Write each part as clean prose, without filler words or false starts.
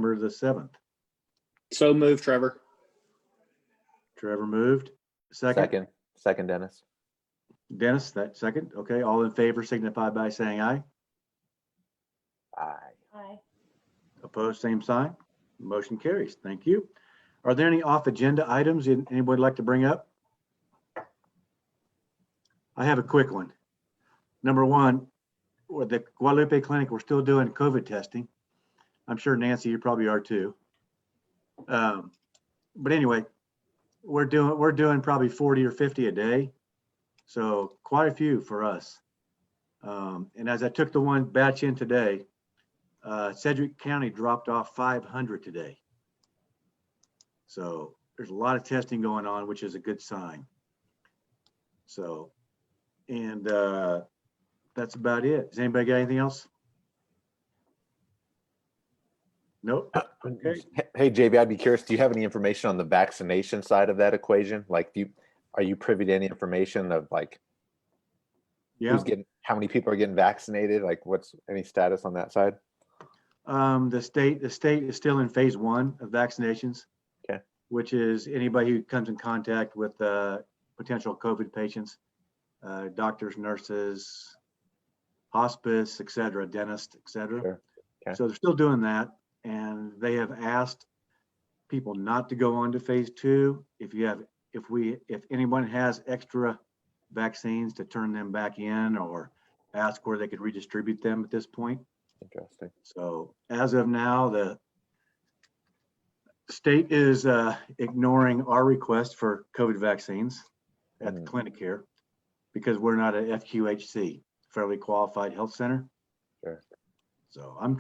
September the 7th. So moved, Trevor. Trevor moved. Second. Second, Dennis. Dennis, that second. Okay, all in favor signify by saying aye. Aye. Aye. Opposed, same sign. Motion carries. Thank you. Are there any off-agenda items anybody would like to bring up? I have a quick one. Number one, with the Guadalupe Clinic, we're still doing COVID testing. I'm sure Nancy, you probably are too. But anyway, we're doing probably 40 or 50 a day. So quite a few for us. And as I took the one batch in today, Sedgwick County dropped off 500 today. So there's a lot of testing going on, which is a good sign. So, and that's about it. Does anybody got anything else? Nope. Okay. Hey, JB, I'd be curious, do you have any information on the vaccination side of that equation? Like, are you privy to any information of like, Yeah. how many people are getting vaccinated? Like, what's any status on that side? The state is still in phase 1 of vaccinations. Okay. Which is anybody who comes in contact with potential COVID patients, doctors, nurses, hospice, et cetera, dentists, et cetera. Sure. Okay. So they're still doing that. And they have asked people not to go on to phase 2. If anyone has extra vaccines, to turn them back in or ask where they could redistribute them at this point. Interesting. So as of now, the state is ignoring our request for COVID vaccines at the clinic here because we're not a FQHC, Federally Qualified Health Center. Sure. So I'm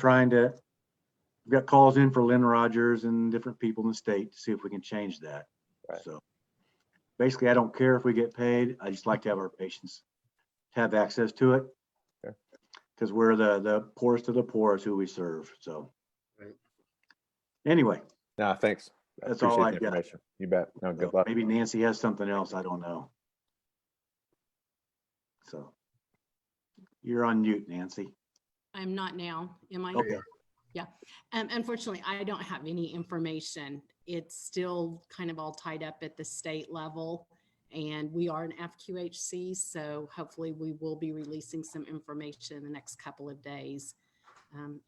we've got calls in for Lynn Rogers and different people in the state to see if we can change that. Right. So basically, I don't care if we get paid. I just like to have our patients have access to it. Sure. Because we're the poorest of the poor is who we serve. So Right. Anyway, No, thanks. That's all Appreciate the I got. information. You bet. No, good so luck. maybe Nancy has something else. I don't know. So you're on mute, Nancy. I'm not now. Am I? Okay. Yeah. Unfortunately, I don't have any information. It's still kind of all tied up at the state level, and we are an FQHC, so hopefully we will be releasing some information in the next couple of days.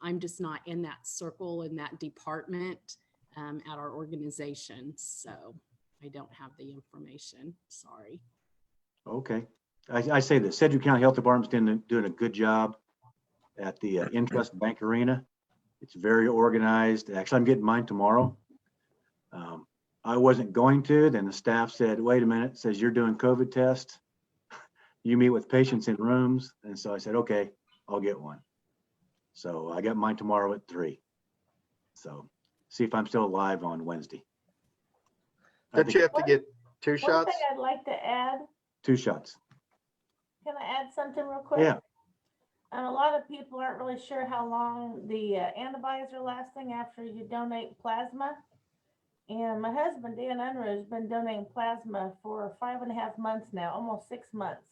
I'm just not in that circle, in that department at our organization, so I don't have the information. Sorry. Okay. I say the Sedgwick County Health Department's doing a good job at the Intrust Bank Arena. It's very organized. Actually, I'm getting mine tomorrow. I wasn't going to, then the staff said, wait a minute, says you're doing COVID tests. You meet with patients in rooms. And so I said, okay, I'll get one. So I got mine tomorrow at 3. So see if I'm still alive on Wednesday. Don't you have to get 2 One shots? thing I'd like to add, 2 shots. can I add something real quick? Yeah. And a lot of people aren't really sure how long the antibodies are lasting after you donate plasma. And my husband, Dan Unruh, has been donating plasma for 5.5 months now, almost 6 months.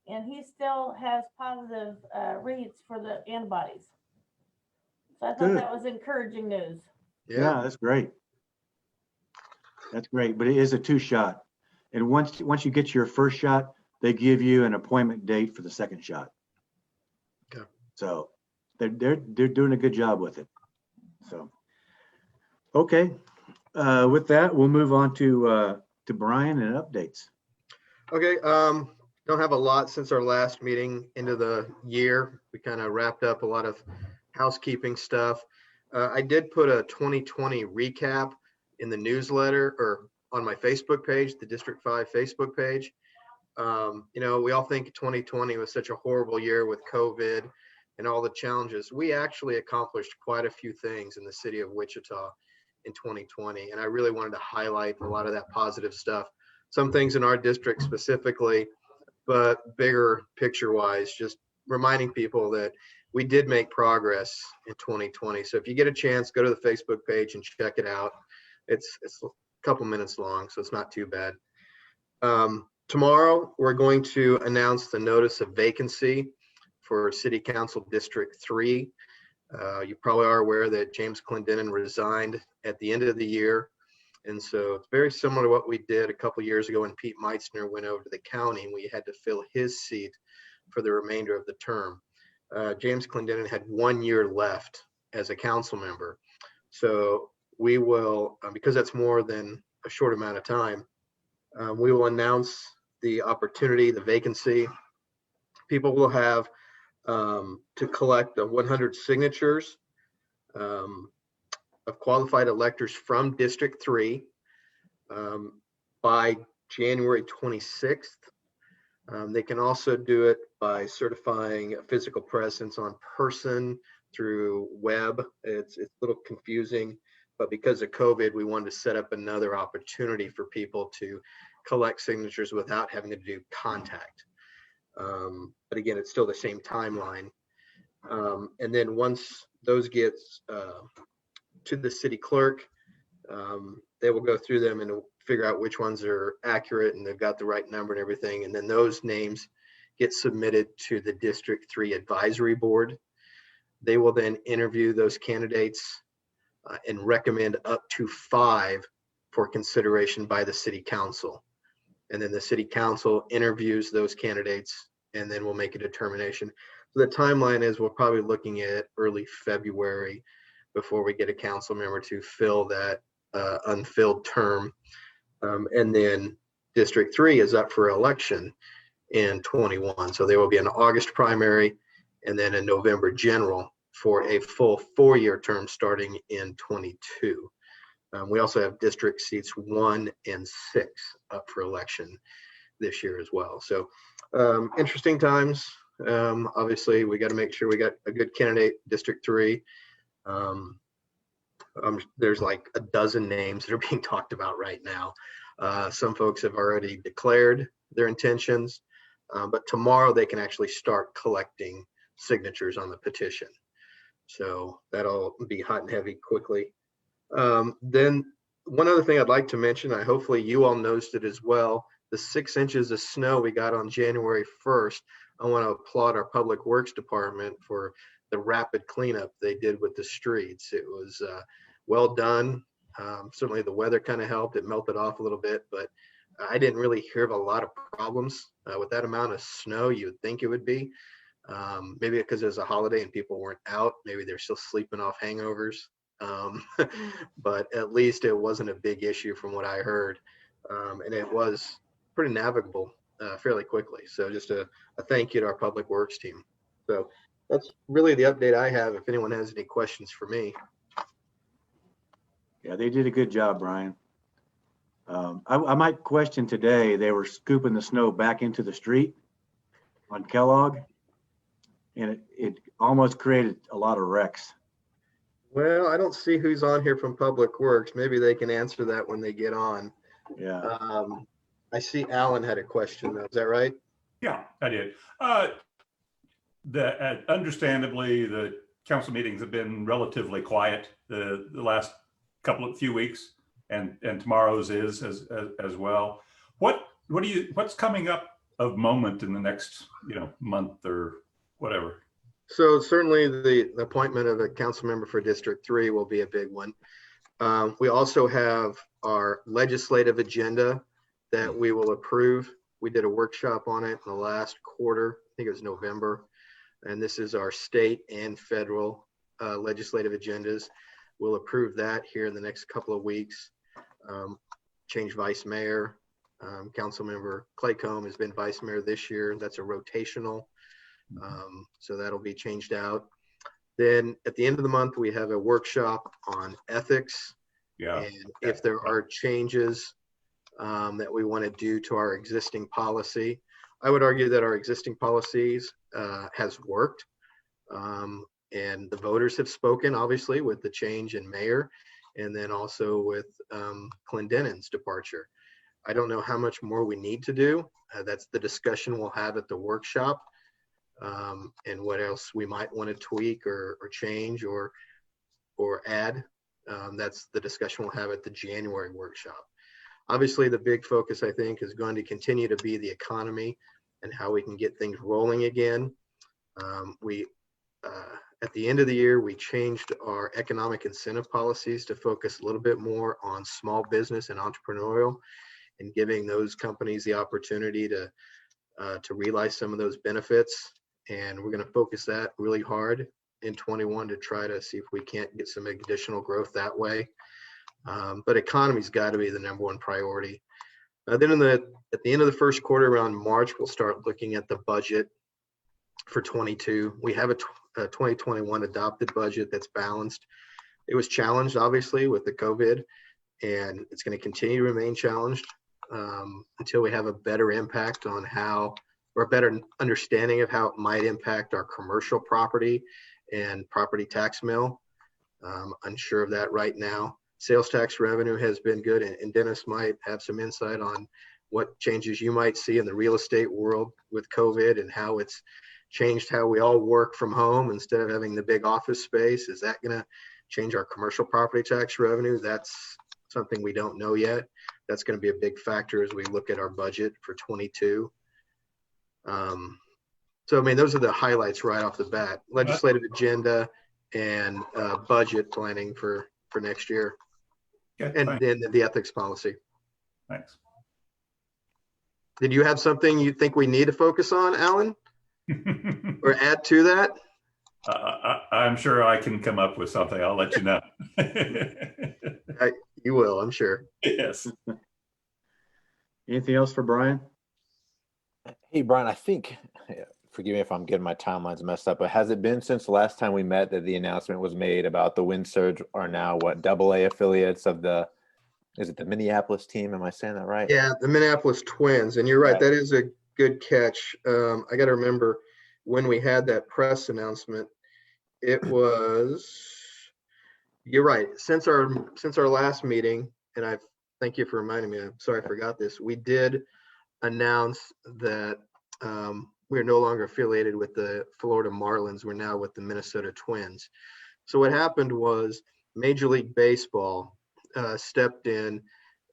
And he still has positive reads for the antibodies. So I thought Good. that was encouraging news. Yeah, that's great. That's great, but it is a 2-shot. And once you get your first shot, they give you an appointment date for the second shot. Okay. So they're doing a good job with it. So, okay. With that, we'll move on to Brian and updates. Okay, don't have a lot since our last meeting into the year. We kind of wrapped up a lot of housekeeping stuff. I did put a 2020 recap in the newsletter or on my Facebook page, the District 5 Facebook page. We all think 2020 was such a horrible year with COVID and all the challenges. We actually accomplished quite a few things in the city of Wichita in 2020. And I really wanted to highlight a lot of that positive stuff. Some things in our district specifically, but bigger picture wise, just reminding people that we did make progress in 2020. So if you get a chance, go to the Facebook page and check it out. It's a couple minutes long, so it's not too bad. Tomorrow, we're going to announce the notice of vacancy for City Council District 3. You probably are aware that James Clendenin resigned at the end of the year. And so it's very similar to what we did a couple years ago when Pete Meitzner went over to the county and we had to fill his seat for the remainder of the term. James Clendenin had 1 year left as a council member. So we will, because that's more than a short amount of time, we will announce the opportunity, the vacancy. People will have to collect 100 signatures of qualified electors from District 3 by January 26th. They can also do it by certifying a physical presence on person through web. It's a little confusing, but because of COVID, we wanted to set up another opportunity for people to collect signatures without having to do contact. But again, it's still the same timeline. And then once those get to the city clerk, they will go through them and figure out which ones are accurate and they've got the right number and everything. And then those names get submitted to the District 3 Advisory Board. They will then interview those candidates and recommend up to 5 for consideration by the City Council. And then the City Council interviews those candidates and then we'll make a determination. So the timeline is we're probably looking at early February before we get a council member to fill that unfilled term. And then District 3 is up for election in 21. So there will be an August primary and then a November general for a full 4-year term starting in 22. We also have district seats 1 and 6 up for election this year as well. So interesting times. Obviously, we got to make sure we got a good candidate, District 3. There's like a dozen names that are being talked about right now. Some folks have already declared their intentions, but tomorrow they can actually start collecting signatures on the petition. So that'll be hot and heavy quickly. Then one other thing I'd like to mention, hopefully you all noticed it as well, the 6 inches of snow we got on January 1st. I want to applaud our Public Works Department for the rapid cleanup they did with the streets. It was well done. Certainly the weather kind of helped. It melted off a little bit, but I didn't really hear of a lot of problems with that amount of snow. You would think it would be. Maybe because it was a holiday and people weren't out. Maybe they're still sleeping off hangovers. But at least it wasn't a big issue from what I heard. And it was pretty navigable fairly quickly. So just a thank you to our Public Works team. So that's really the update I have. If anyone has any questions for me. Yeah, they did a good job, Brian. I might question today, they were scooping the snow back into the street on Kellogg, and it almost created a lot of wrecks. Well, I don't see who's on here from Public Works. Maybe they can answer that when they get on. Yeah. I see Alan had a question though. Is that right? Yeah, I did. Understandably, the council meetings have been relatively quiet the last few weeks, and tomorrow's is as well. What's coming up of moment in the next month or whatever? So certainly the appointment of a council member for District 3 will be a big one. We also have our legislative agenda that we will approve. We did a workshop on it in the last quarter. I think it was November. And this is our state and federal legislative agendas. We'll approve that here in the next couple of weeks. Change vice mayor. Councilmember Claycomb has been vice mayor this year. That's a rotational. So that'll be changed out. Then at the end of the month, we have a workshop on ethics. Yeah. And if there are changes that we want to do to our existing policy, I would argue that our existing policies has worked. And the voters have spoken, obviously, with the change in mayor and then also with Clendenin's departure. I don't know how much more we need to do. That's the discussion we'll have at the workshop. And what else we might want to tweak or change or add. That's the discussion we'll have at the January workshop. Obviously, the big focus, I think, is going to continue to be the economy and how we can get things rolling again. At the end of the year, we changed our economic incentive policies to focus a little bit more on small business and entrepreneurial, and giving those companies the opportunity to realize some of those benefits. And we're going to focus that really hard in 21 to try to see if we can't get some additional growth that way. But economy's got to be the number one priority. Then at the end of the first quarter, around March, we'll start looking at the budget for 22. We have a 2021 adopted budget that's balanced. It was challenged, obviously, with the COVID, and it's going to continue to remain challenged until we have a better impact on how, or a better understanding of how it might impact our commercial property and property tax mill. Unsure of that right now. Sales tax revenue has been good, and Dennis might have some insight on what changes you might see in the real estate world with COVID and how it's changed how we all work from home instead of having the big office space. Is that going to change our commercial property tax revenue? That's something we don't know yet. That's going to be a big factor as we look at our budget for 22. So, I mean, those are the highlights right off the bat. Legislative agenda and budget planning for next year. Okay, And thanks. then the ethics policy. Thanks. Did you have something you think we need to focus on, Alan, or add to that? I'm sure I can come up with something. I'll let you know. You will, I'm sure. Yes. Anything else for Brian? Hey, Brian, I think, forgive me if I'm getting my timelines messed up, but has it been since the last time we met that the announcement was made about the Wind Surge are now what, AA affiliates of the, is it the Minneapolis team? Am I saying that right? Yeah, the Minneapolis Twins, and you're right, Right. that is a good catch. I got to remember when we had that press announcement, it was, you're right, since our last meeting, and I thank you for reminding me, I'm sorry I forgot this, we did announce that we're no longer affiliated with the Florida Marlins. We're now with the Minnesota Twins. So what happened was Major League Baseball stepped in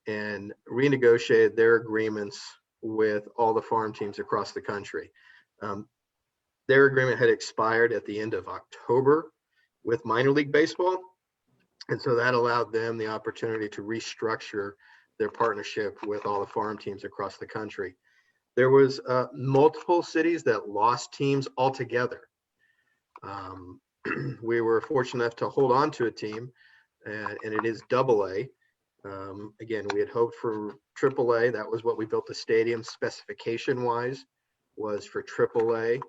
and renegotiated their agreements with all the farm teams across the country. Their agreement had expired at the end of October with minor league baseball. And so that allowed them the opportunity to restructure their partnership with all the farm teams across the country. There was multiple cities that lost teams altogether. We were fortunate enough to hold on to a team, and it is AA. Again, we had hoped for AAA. That was what we built the stadium specification wise, was for AAA.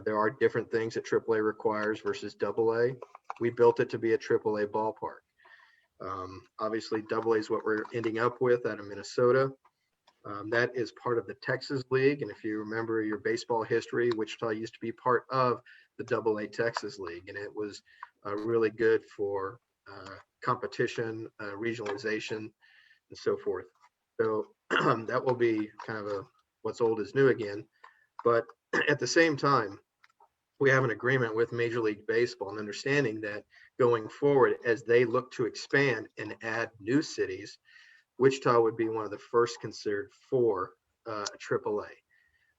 There are different things that AAA requires versus AA. We built it to be a AAA ballpark. Obviously, AA is what we're ending up with out of Minnesota. That is part of the Texas League. And if you remember your baseball history, Wichita used to be part of the AA Texas League. And it was really good for competition, regionalization, and so forth. So that will be kind of what's old is new again. But at the same time, we have an agreement with Major League Baseball and understanding that going forward, as they look to expand and add new cities, Wichita would be one of the first considered for AAA.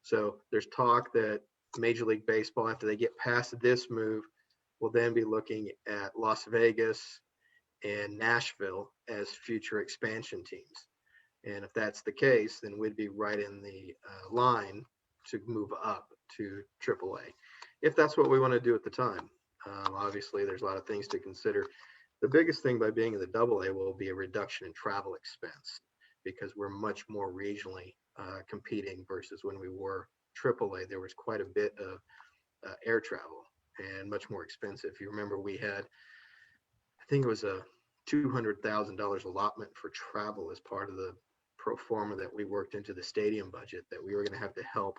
So there's talk that Major League Baseball, after they get past this move, will then be looking at Las Vegas and Nashville as future expansion teams. And if that's the case, then we'd be right in the line to move up to AAA, if that's what we want to do at the time. Obviously, there's a lot of things to consider. The biggest thing by being in the AA will be a reduction in travel expense, because we're much more regionally competing versus when we were AAA. There was quite a bit of air travel and much more expensive. You remember we had, I think it was a $200,000 allotment for travel as part of the pro forma that we worked into the stadium budget, that we were going to have to help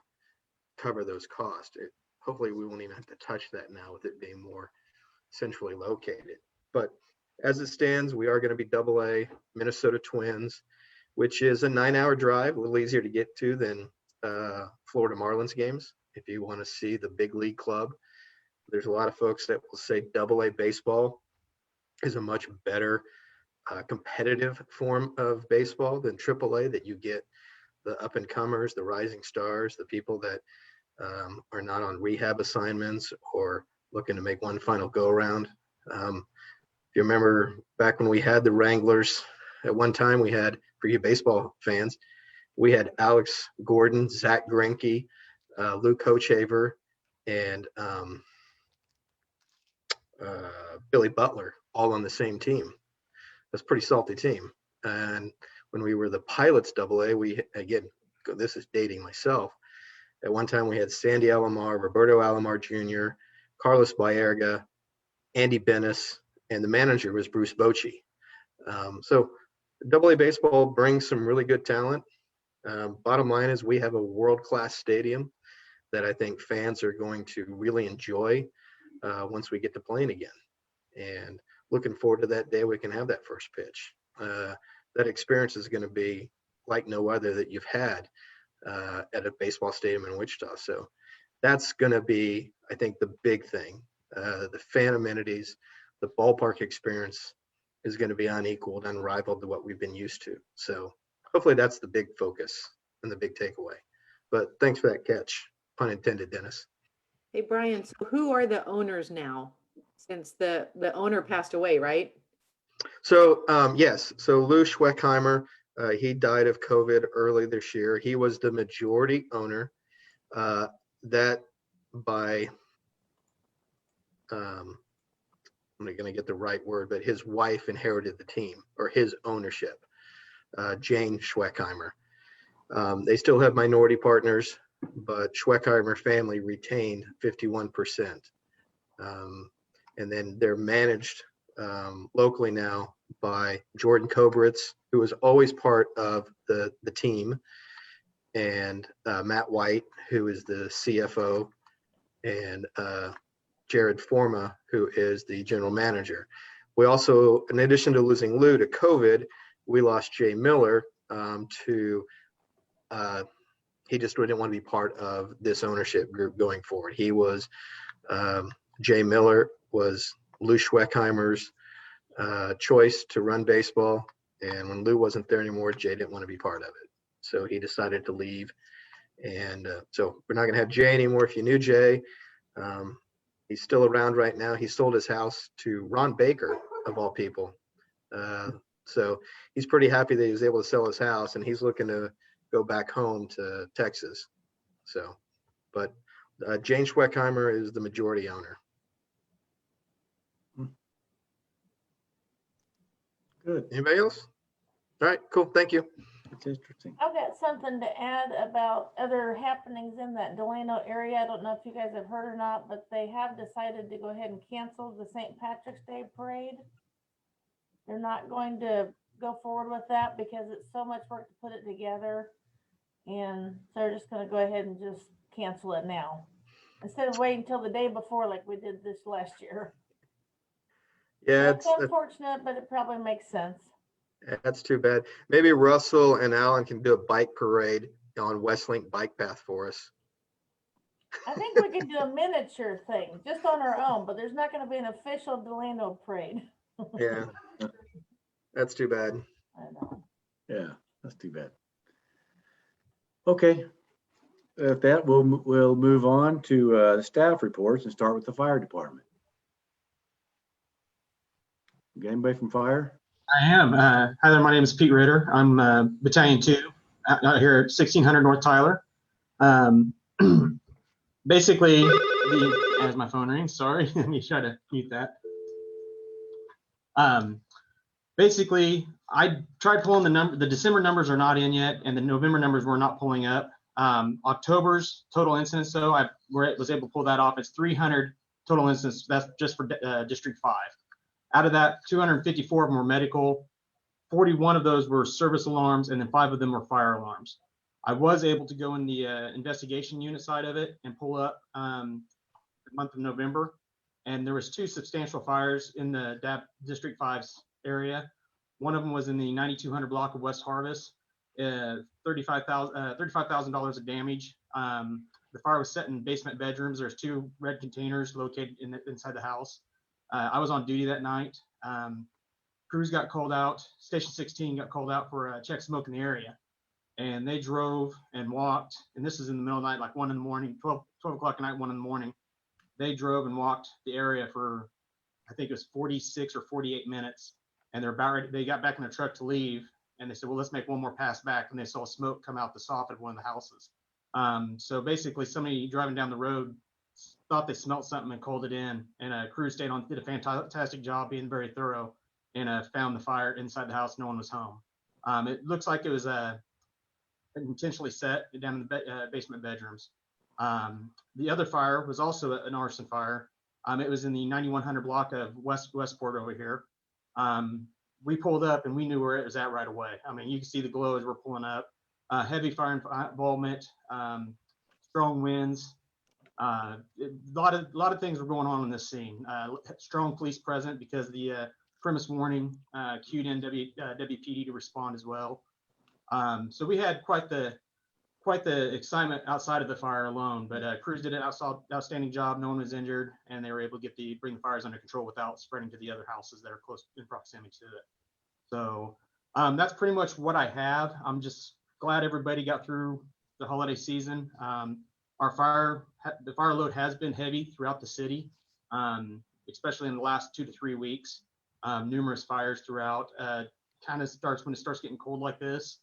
cover those costs. Hopefully we won't even have to touch that now with it being more centrally located. But as it stands, we are going to be AA Minnesota Twins, which is a 9-hour drive, a little easier to get to than Florida Marlins games. If you want to see the big league club, there's a lot of folks that will say AA baseball is a much better competitive form of baseball than AAA, that you get the up and comers, the rising stars, the people that are not on rehab assignments or looking to make one final go around. If you remember back when we had the Wranglers, at one time we had, for you baseball fans, we had Alex Gordon, Zach Greinke, Luke Hochhaver, and Billy Butler all on the same team. That's a pretty salty team. And when we were the Pilots AA, we, again, this is dating myself. At one time we had Sandy Alomar, Roberto Alomar Jr., Carlos Baerga, Andy Bennis, and the manager was Bruce Bochy. So AA baseball brings some really good talent. Bottom line is we have a world-class stadium that I think fans are going to really enjoy once we get to playing again. And looking forward to that day we can have that first pitch. That experience is going to be like no other that you've had at a baseball stadium in Wichita. So that's going to be, I think, the big thing. The fan amenities, the ballpark experience is going to be unequaled, unrivaled to what we've been used to. So hopefully that's the big focus and the big takeaway. But thanks for that catch, pun intended, Dennis. Hey, Brian, so who are the owners now? Since the owner passed away, right? So yes, so Lou Schweckheimer, he died of COVID early this year. He was the majority owner. That by, I'm not going to get the right word, but his wife inherited the team, or his ownership, Jane Schweckheimer. They still have minority partners, but Schweckheimer family retained 51%. And then they're managed locally now by Jordan Kobritz, who was always part of the team, and Matt White, who is the CFO, and Jared Forma, who is the general manager. We also, in addition to losing Lou to COVID, we lost Jay Miller to, he just didn't want to be part of this ownership group going forward. He was, Jay Miller was Lou Schweckheimer's choice to run baseball. And when Lou wasn't there anymore, Jay didn't want to be part of it. So he decided to leave. And so we're not going to have Jay anymore. If you knew Jay, he's still around right now. He sold his house to Ron Baker, of all people. So he's pretty happy that he was able to sell his house, and he's looking to go back home to Texas. So, but Jane Schweckheimer is the majority owner. Good. Anybody else? All right, cool. Thank you. That's interesting. I've got something to add about other happenings in that Delano area. I don't know if you guys have heard or not, but they have decided to go ahead and cancel the St. Patrick's Day parade. They're not going to go forward with that because it's so much work to put it together. And so they're just going to go ahead and just cancel it now, instead of waiting until the day before like we did this last year. Yeah, It's unfortunate, but it probably makes sense. that's too bad. Maybe Russell and Alan can do a bike parade on Westlink bike path for us. I think we could do a miniature thing just on our own, but there's not going to be an official Delano parade. Yeah, that's too bad. I know. Yeah, that's too bad. Okay. With that, we'll move on to the staff reports and start with the fire department. Got anybody from fire? I am. Hi there, my name is Pete Ritter. I'm Battalion 2 out here at 1600 North Tyler. Basically, as my phone rings, sorry, let me try to mute that. Basically, I tried pulling the December numbers are not in yet, and the November numbers were not pulling up. October's total incidents, though, I was able to pull that off. It's 300 total incidents. That's just for District 5. Out of that, 254 of them were medical, 41 of those were service alarms, and then 5 of them were fire alarms. I was able to go in the investigation unit side of it and pull up the month of November, and there was 2 substantial fires in the District 5's area. One of them was in the 9200 block of West Harvest, $35,000 of damage. The fire was set in basement bedrooms. There's 2 red containers located inside the house. I was on duty that night. Crews got called out. Station 16 got called out for check smoke in the area. And they drove and walked. And this is in the middle of the night, like 1 in the morning, 12 o'clock at night, 1 in the morning. they drove and walked the area for, I think it was 46 or 48 minutes. And they're about ready, they got back in their truck to leave. And they said, well, let's make one more pass back. And they saw smoke come out the soffit of one of the houses. So basically somebody driving down the road thought they smelled something and called it in. And a crew stayed on, did a fantastic job being very thorough, and found the fire inside the house. No one was home. It looks like it was intentionally set down in the basement bedrooms. The other fire was also an arson fire. It was in the 9100 block of Westport over here. We pulled up and we knew where it was at right away. I mean, you can see the glow as we're pulling up. Heavy fire involvement, strong winds. A lot of things were going on in this scene. Strong police present because the premise warning cued in WPD to respond as well. So we had quite the excitement outside of the fire alone, but crews did an outstanding job. No one was injured, and they were able to bring the fires under control without spreading to the other houses that are close in proximity to it. So that's pretty much what I have. I'm just glad everybody got through the holiday season. The fire load has been heavy throughout the city, especially in the last 2 to 3 weeks. Numerous fires throughout. Kind of starts when it starts getting cold like this,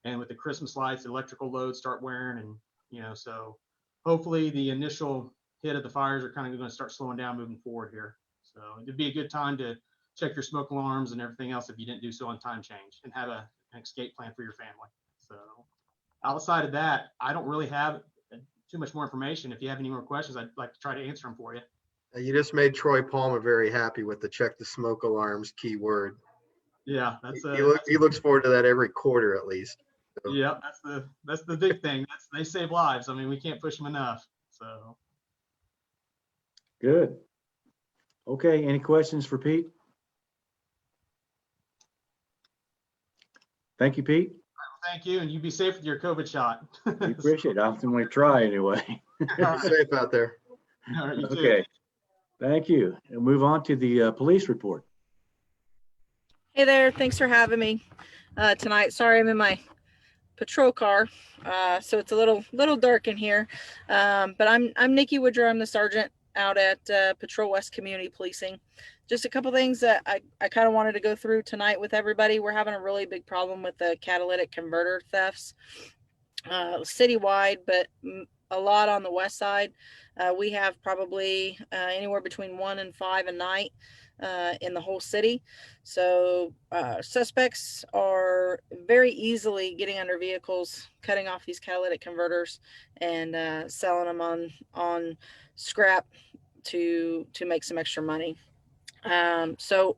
and with the Christmas lights, the electrical loads start wearing, and so hopefully the initial hit of the fires are kind of going to start slowing down moving forward here. So it'd be a good time to check your smoke alarms and everything else if you didn't do so on time change, and have an escape plan for your family. So outside of that, I don't really have too much more information. If you have any more questions, I'd like to try to answer them for you. You just made Troy Palmer very happy with the check the smoke alarms keyword. Yeah, that's He looks forward to that every quarter at least. So. Yeah, that's the big thing. They save lives. I mean, we can't push them enough. So Good. Okay, any questions for Pete? Thank you, Pete. thank you, and you be safe with your COVID shot. We appreciate it. I often we try anyway. Be safe out there. All right, you too. Okay, thank you. And move on to the police report. Hey there, thanks for having me tonight. Sorry, I'm in my patrol car, so it's a little dark in here. But I'm Nikki Woodrow. I'm the sergeant out at Patrol West Community Policing. Just a couple things that I kind of wanted to go through tonight with everybody. We're having a really big problem with the catalytic converter thefts citywide, but a lot on the west side. We have probably anywhere between 1 and 5 a night in the whole city. So suspects are very easily getting under vehicles, cutting off these catalytic converters and selling them on scrap to make some extra money. So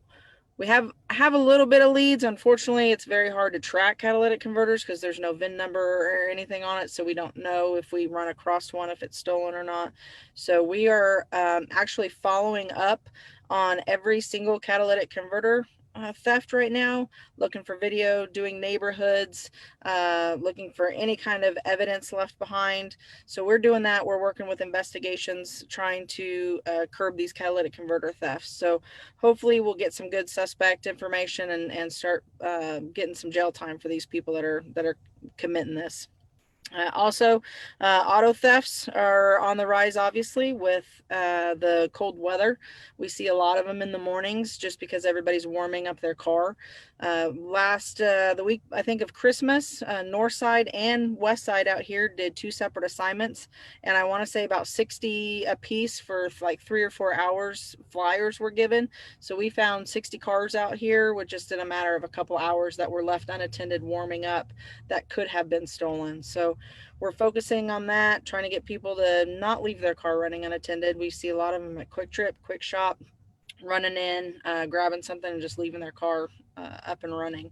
we have a little bit of leads. Unfortunately, it's very hard to track catalytic converters because there's no VIN number or anything on it. So we don't know if we run across one, if it's stolen or not. So we are actually following up on every single catalytic converter theft right now, looking for video, doing neighborhoods, looking for any kind of evidence left behind. So we're doing that. We're working with investigations, trying to curb these catalytic converter thefts. So hopefully we'll get some good suspect information and start getting some jail time for these people that are committing this. Also, auto thefts are on the rise, obviously, with the cold weather. We see a lot of them in the mornings just because everybody's warming up their car. The week, I think, of Christmas, north side and west side out here did 2 separate assignments. And I want to say about 60 a piece for like 3 or 4 hours flyers were given. So we found 60 cars out here with just in a matter of a couple hours that were left unattended warming up that could have been stolen. So we're focusing on that, trying to get people to not leave their car running unattended. We see a lot of them at Quick Trip, Quick Shop, running in, grabbing something and just leaving their car up and running.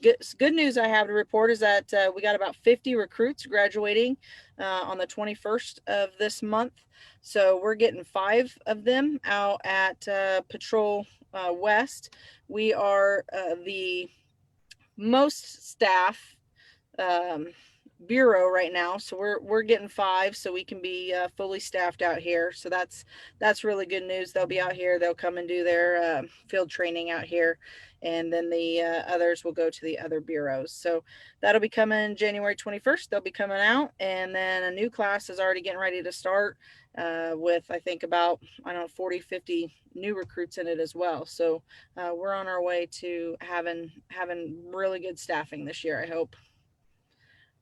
Good news I have to report is that we got about 50 recruits graduating on the 21st of this month. So we're getting 5 of them out at Patrol West. We are the most staff bureau right now, so we're getting 5 so we can be fully staffed out here. So that's really good news. They'll be out here, they'll come and do their field training out here, and then the others will go to the other bureaus. So that'll be coming January 21st. They'll be coming out, and then a new class is already getting ready to start with, I think, about, I don't know, 40, 50 new recruits in it as well. So we're on our way to having really good staffing this year, I hope.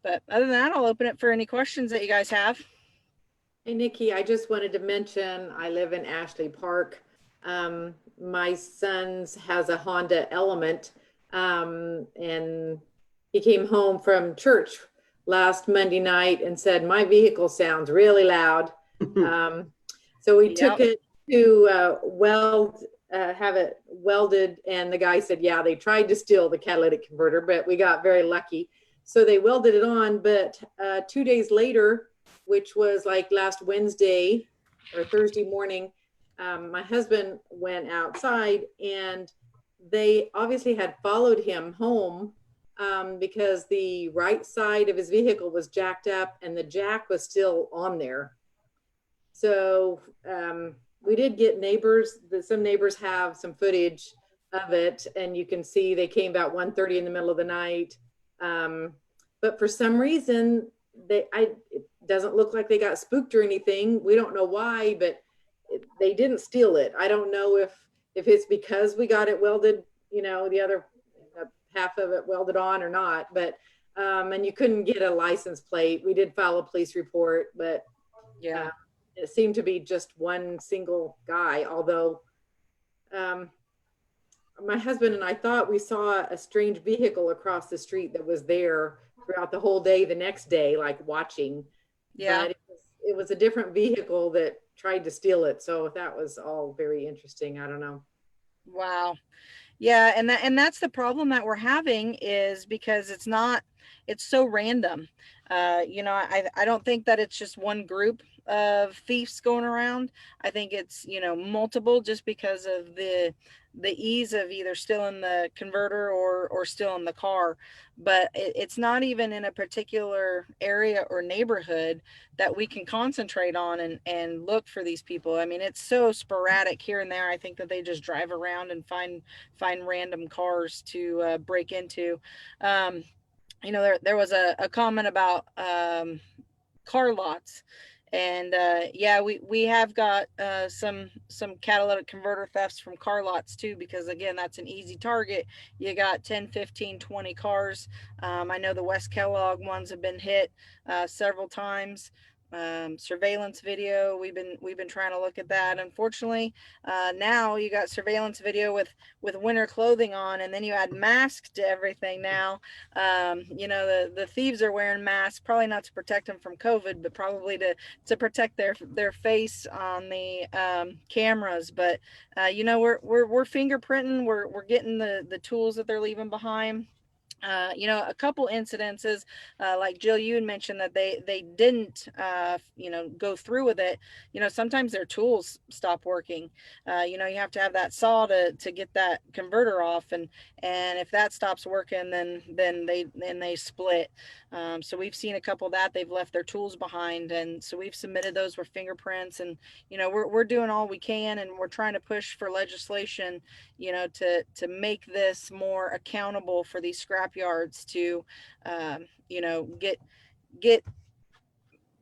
But other than that, I'll open it for any questions that you guys have. Hey, Nikki, I just wanted to mention, I live in Ashley Park. My son's has a Honda Element, and he came home from church last Monday night and said, my vehicle sounds really loud. So we took it to have it welded, and the guy said, yeah, they tried to steal the catalytic converter, but we got very lucky. So they welded it on, but 2 days later, which was like last Wednesday or Thursday morning, my husband went outside, and they obviously had followed him home because the right side of his vehicle was jacked up and the jack was still on there. So we did get neighbors, some neighbors have some footage of it, and you can see they came about 1:30 in the middle of the night. But for some reason, it doesn't look like they got spooked or anything. We don't know why, but they didn't steal it. I don't know if it's because we got it welded, you know, the other half of it welded on or not, but, and you couldn't get a license plate. We did file a police report, but yeah, it seemed to be just one single guy. Although, my husband and I thought we saw a strange vehicle across the street that was there throughout the whole day, the next day, like watching. Yeah. But it was a different vehicle that tried to steal it. So that was all very interesting. I don't know. Wow. Yeah. And that's the problem that we're having, is because it's so random. You know, I don't think that it's just one group of thieves going around. I think it's, you know, multiple, just because of the ease of either stealing the converter or stealing the car. But it's not even in a particular area or neighborhood that we can concentrate on and look for these people. I mean, it's so sporadic here and there. I think that they just drive around and find random cars to break into. You know, there was a comment about car lots. And yeah, we have got some catalytic converter thefts from car lots too, because again, that's an easy target. You got 10, 15, 20 cars. I know the West Kellogg ones have been hit several times. Surveillance video, we've been trying to look at that. Unfortunately, now you got surveillance video with winter clothing on, and then you add masks to everything now. You know, the thieves are wearing masks, probably not to protect them from COVID, but probably to protect their face on the cameras. But you know, we're fingerprinting, we're getting the tools that they're leaving behind. You know, a couple incidences, like Jill, you had mentioned that they didn't, you know, go through with it. You know, sometimes their tools stop working. You know, you have to have that saw to get that converter off, and if that stops working, then they split. So we've seen a couple that they've left their tools behind, and so we've submitted those with fingerprints, and you know, we're doing all we can, and we're trying to push for legislation, you know, to make this more accountable for these scrap yards to, you know, get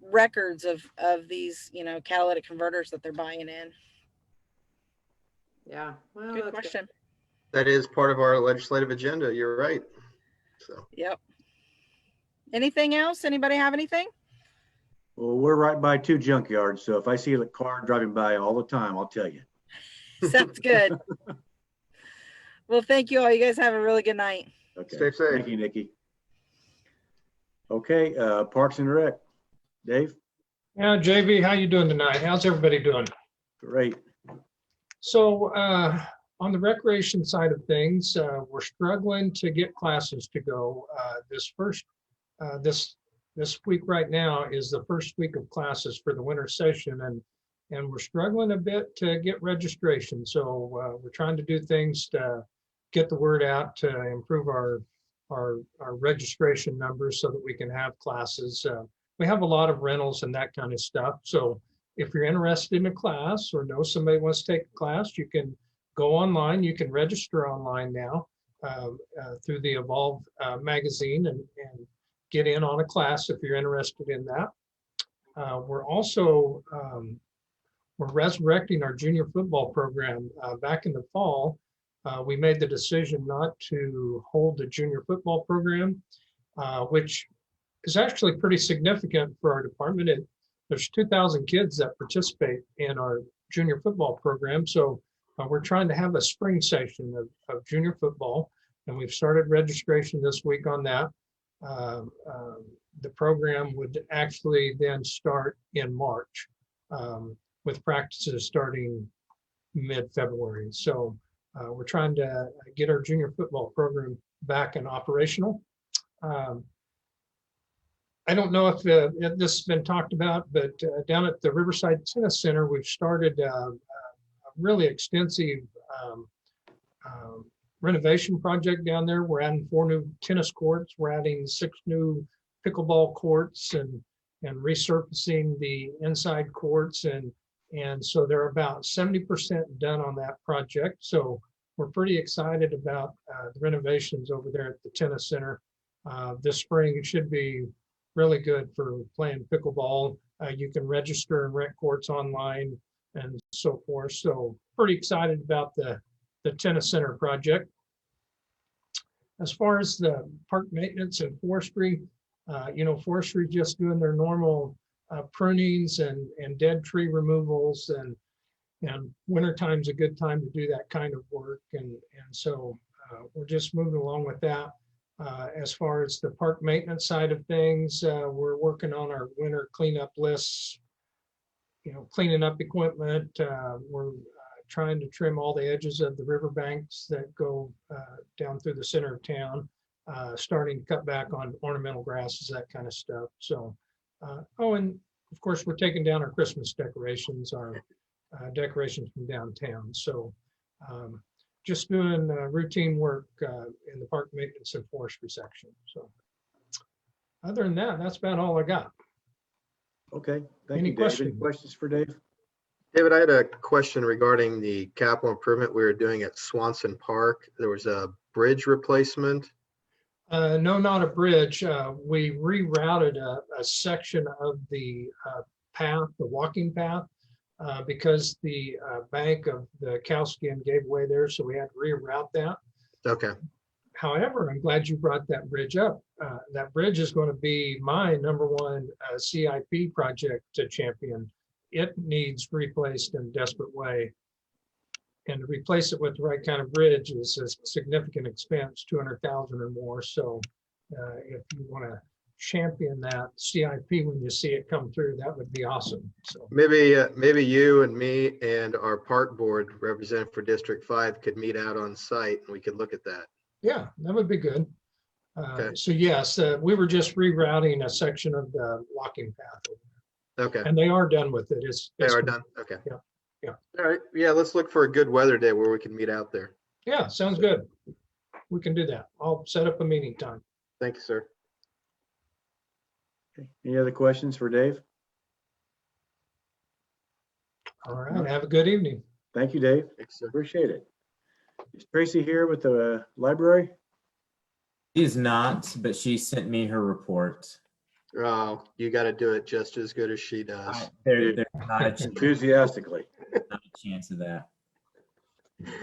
records of these, you know, catalytic converters that they're buying in. Yeah. Well, good question. That is part of our legislative agenda. You're right. So. Yep. Anything else? Anybody have anything? Well, we're right by 2 junkyards, so if I see a car driving by all the time, I'll tell you. Sounds good. Well, thank you all. You guys have a really good night. Okay. Stay safe. Thank you, Nikki. Okay, Parks and Rec. Dave? Yeah, JV, how you doing tonight? How's everybody doing? Great. So on the recreation side of things, we're struggling to get classes to go. This week right now is the first week of classes for the winter session, and we're struggling a bit to get registration. So we're trying to do things to get the word out to improve our registration numbers so that we can have classes. We have a lot of rentals and that kind of stuff. So if you're interested in a class or know somebody wants to take a class, you can go online. You can register online now. through the Evolve magazine and get in on a class if you're interested in that. We're also we're resurrecting our junior football program. Back in the fall, we made the decision not to hold the junior football program, which is actually pretty significant for our department. There's 2,000 kids that participate in our junior football program. So we're trying to have a spring session of junior football, and we've started registration this week on that. The program would actually then start in March, with practices starting mid-February. So we're trying to get our junior football program back and operational. I don't know if this has been talked about, but down at the Riverside Tennis Center, we've started a really extensive renovation project down there. We're adding 4 new tennis courts. We're adding 6 new pickleball courts and resurfacing the inside courts. And so they're about 70% done on that project. So we're pretty excited about the renovations over there at the tennis center. This spring, it should be really good for playing pickleball. You can register and rent courts online and so forth. So pretty excited about the tennis center project. As far as the park maintenance and forestry, forestry just doing their normal prunings and dead tree removals, and wintertime's a good time to do that kind of work. And so we're just moving along with that. As far as the park maintenance side of things, we're working on our winter cleanup lists, cleaning up equipment. We're trying to trim all the edges of the riverbanks that go down through the center of town, starting to cut back on ornamental grasses, that kind of stuff. So, and of course, we're taking down our Christmas decorations, our decorations from downtown. So just doing routine work in the park maintenance and forestry section. So other than that, that's about all I got. Okay, thank Any you, Dave. Any questions? questions for Dave? David, I had a question regarding the capital improvement we were doing at Swanson Park. There was a bridge replacement. No, not a bridge. We rerouted a section of the path, the walking path, because the bank of the cow skin gave way there, so we had to reroute that. Okay. However, I'm glad you brought that bridge up. That bridge is going to be my #1 CIP project to champion. It needs replaced in a desperate way. And to replace it with the right kind of bridge is a significant expense, 200,000 or more. So if you want to champion that CIP when you see it come through, that would be awesome. So Maybe you and me and our park board representative for District 5 could meet out on site and we could look at that. yeah, that would be good. Okay. So yes, we were just rerouting a section of the walking path. Okay. And they are done with it. They are done. Okay. Yeah. Yeah. All right. Yeah. Let's look for a good weather day where we can meet out there. Yeah, sounds good. We can do that. I'll set up a meeting time. Thank you, sir. Okay. Any other questions for Dave? All right. Have a good evening. Thank you, Dave. Thanks, sir. Appreciate it. Is Tracy here with the library? She is not, but she sent me her report. Oh, you got to do it just as good as she does. There's not a chance, Enthusiastically. not a chance of that.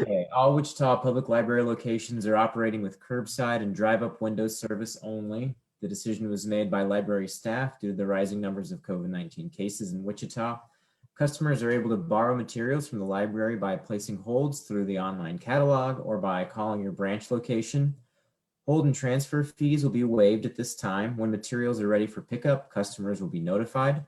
Okay, all Wichita Public Library locations are operating with curbside and drive-up window service only. The decision was made by library staff due to the rising numbers of COVID-19 cases in Wichita. Customers are able to borrow materials from the library by placing holds through the online catalog or by calling your branch location. Hold and transfer fees will be waived at this time. When materials are ready for pickup, customers will be notified.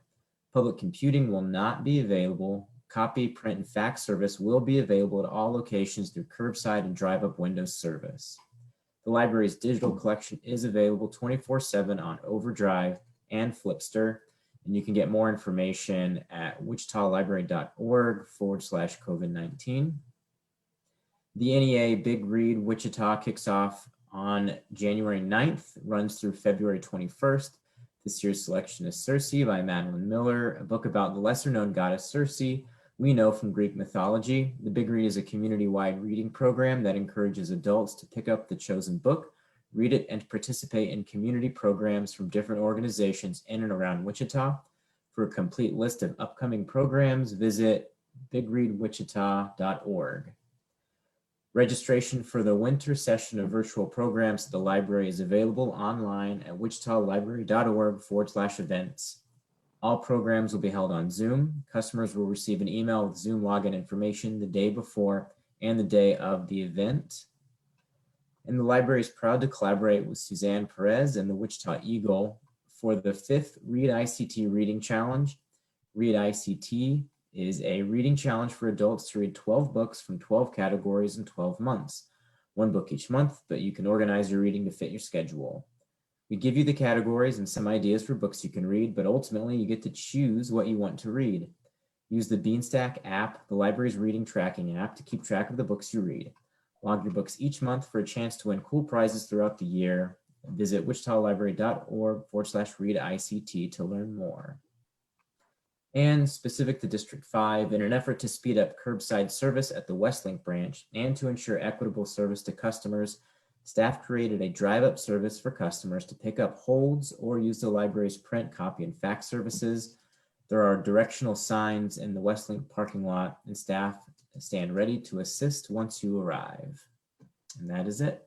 Public computing will not be available. Copy, print, and fax service will be available at all locations through curbside and drive-up window service. The library's digital collection is available 24/7 on Overdrive and Flipster, and you can get more information at wichitalibrary.org/COVID-19. The NEA Big Read Wichita kicks off on January 9th, runs through February 21st. This year's selection is Circe by Madeline Miller, a book about the lesser-known goddess Circe, We know from Greek mythology, the Big Read is a community-wide reading program that encourages adults to pick up the chosen book, read it, and participate in community programs from different organizations in and around Wichita. For a complete list of upcoming programs, visit bigreadwichita.org. Registration for the winter session of virtual programs at the library is available online at wichitalibrary.org/events. All programs will be held on Zoom. Customers will receive an email with Zoom login information the day before and the day of the event. And the library is proud to collaborate with Suzanne Perez and the Wichita Eagle for the 5th Read ICT Reading Challenge. Read ICT is a reading challenge for adults to read 12 books from 12 categories in 12 months. One book each month, but you can organize your reading to fit your schedule. We give you the categories and some ideas for books you can read, but ultimately you get to choose what you want to read. Use the Beanstack app, the library's reading tracking app, to keep track of the books you read. Log your books each month for a chance to win cool prizes throughout the year. Visit wichitalibrary.org/readict to learn more. And specific to District 5, in an effort to speed up curbside service at the Westlink branch and to ensure equitable service to customers, staff created a drive-up service for customers to pick up holds or use the library's print, copy, and fax services. There are directional signs in the Westlink parking lot, and staff stand ready to assist once you arrive. And that is it.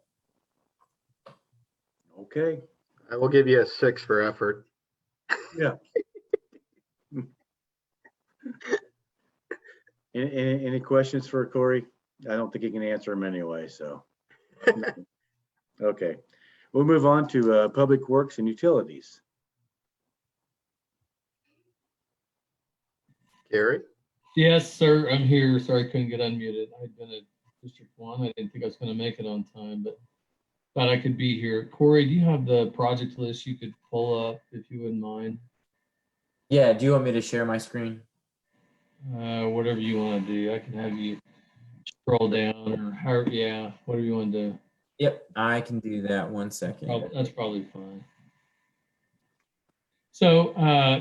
Okay. I will give you a 6 for effort. Yeah. Any questions for Corey? I don't think he can answer them anyway, so. Okay. We'll move on to Public Works and Utilities. Gary? Yes, sir, I'm here. Sorry, I couldn't get unmuted. I'd been at District 1. I didn't think I was going to make it on time, but thought I could be here. Corey, do you have the project list you could pull up if you wouldn't mind? Yeah, do you want me to share my screen? Whatever you want to do. I can have you scroll down or however, yeah, whatever you want to do. Yep, I can do that. 1 second. That's probably fine. So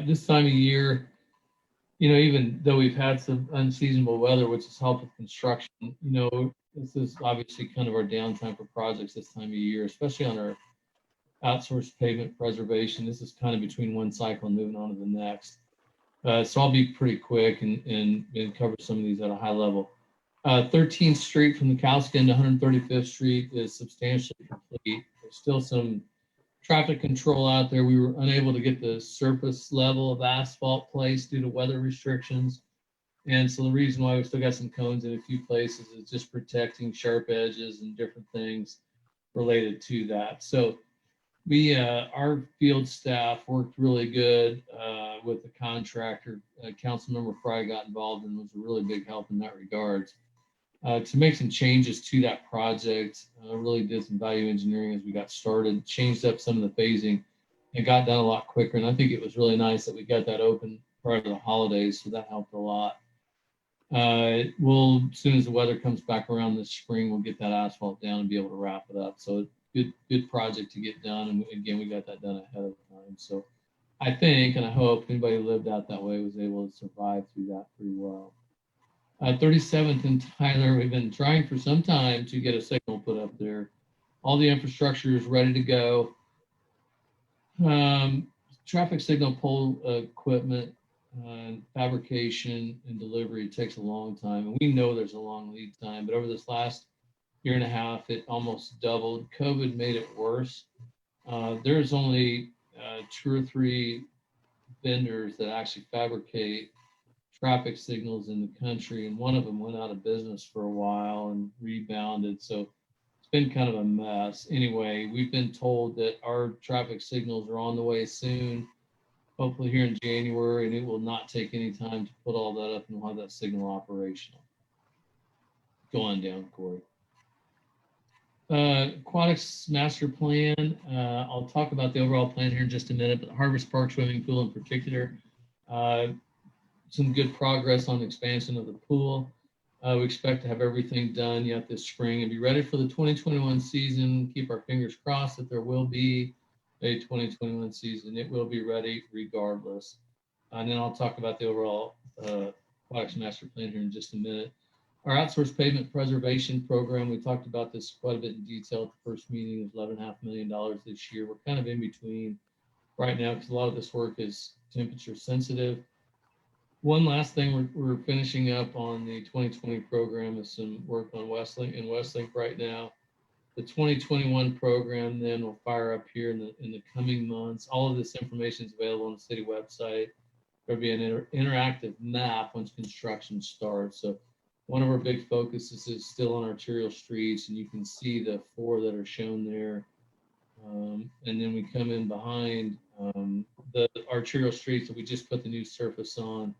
this time of year, you know, even though we've had some unseasonable weather, which has helped with construction, you know, this is obviously kind of our downtime for projects this time of year, especially on our outsourced pavement preservation. This is kind of between one cycle and moving on to the next. So I'll be pretty quick and cover some of these at a high level. 13th Street from the Cowskin to 135th Street is substantially complete. There's still some traffic control out there. We were unable to get the surface level of asphalt placed due to weather restrictions. And so the reason why we still got some cones in a few places is just protecting sharp edges and different things related to that. So we, our field staff worked really good with the contractor. Councilmember Fry got involved and was a really big help in that regards. To make some changes to that project, really did some value engineering as we got started, changed up some of the phasing and got done a lot quicker. And I think it was really nice that we got that open prior to the holidays, so that helped a lot. We'll, as soon as the weather comes back around this spring, we'll get that asphalt down and be able to wrap it up. So good project to get done. And again, we got that done ahead of time. So I think, and I hope anybody who lived out that way was able to survive through that pretty well. 37th and Tyler, we've been trying for some time to get a signal put up there. All the infrastructure is ready to go. Traffic signal pole equipment, fabrication and delivery takes a long time. And we know there's a long lead time, but over this last year and a half, it almost doubled. COVID made it worse. There's only 2 or 3 vendors that actually fabricate traffic signals in the country, and one of them went out of business for a while and rebounded. So it's been kind of a mess. Anyway, we've been told that our traffic signals are on the way soon, hopefully here in January, and it will not take any time to put all that up and we'll have that signal operational. Go on down, Corey. Aquatics master plan. I'll talk about the overall plan here in just a minute, but Harvest Park swimming pool in particular, some good progress on expansion of the pool. We expect to have everything done yet this spring and be ready for the 2021 season. Keep our fingers crossed that there will be a 2021 season. It will be ready regardless. And then I'll talk about the overall Aquatics Master Plan here in just a minute. Our outsourced pavement preservation program, we talked about this quite a bit in detail at the first meeting, is $11.5 million this year. We're kind of in between right now because a lot of this work is temperature sensitive. One last thing, we're finishing up on the 2020 program is some work on Westlink right now. The 2021 program then will fire up here in the coming months. All of this information is available on the city website. There'll be an interactive map once construction starts. So one of our big focuses is still on arterial streets, and you can see the 4 that are shown there. And then we come in behind the arterial streets that we just put the new surface on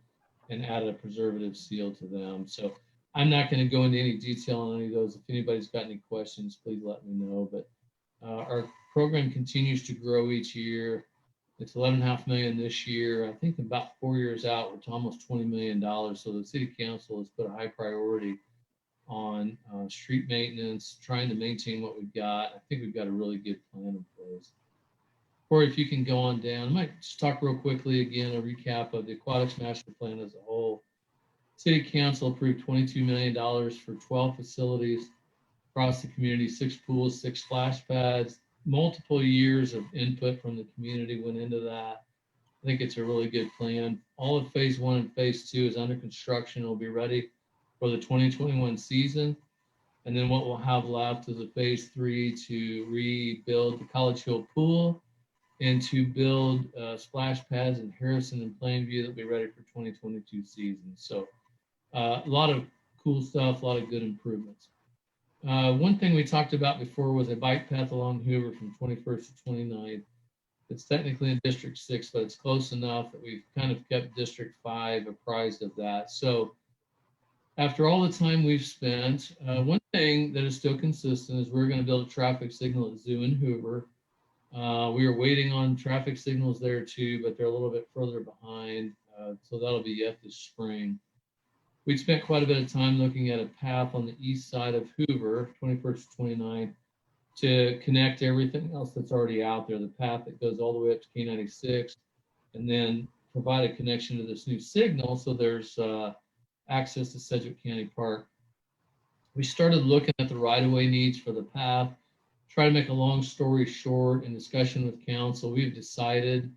and added a preservative seal to them. So I'm not going to go into any detail on any of those. If anybody's got any questions, please let me know. But our program continues to grow each year. It's $11.5 million this year. I think about 4 years out, we're to almost $20 million. So the city council has put a high priority on street maintenance, trying to maintain what we've got. I think we've got a really good plan in place. Corey, if you can go on down, I might just talk real quickly again, a recap of the Aquatics Master Plan as a whole. City Council approved $22 million for 12 facilities across the community, 6 pools, 6 splash pads. Multiple years of input from the community went into that. I think it's a really good plan. All of phase 1 and phase 2 is under construction. It'll be ready for the 2021 season. And then what we'll have left is a phase 3 to rebuild the College Hill pool and to build splash pads in Harrison and Plainview that'll be ready for 2022 season. So a lot of cool stuff, a lot of good improvements. One thing we talked about before was a bike path along Hoover from 21st to 29th. It's technically in District 6, but it's close enough that we've kind of kept District 5 apprised of that. So after all the time we've spent, one thing that is still consistent is we're going to build a traffic signal at Zoo and Hoover. We are waiting on traffic signals there too, but they're a little bit further behind. So that'll be yet this spring. We spent quite a bit of time looking at a path on the east side of Hoover, 21st to 29th, to connect everything else that's already out there, the path that goes all the way up to K96, and then provide a connection to this new signal so there's access to Sedgwick County Park. We started looking at the right-of-way needs for the path. Try to make a long story short, in discussion with council, we've decided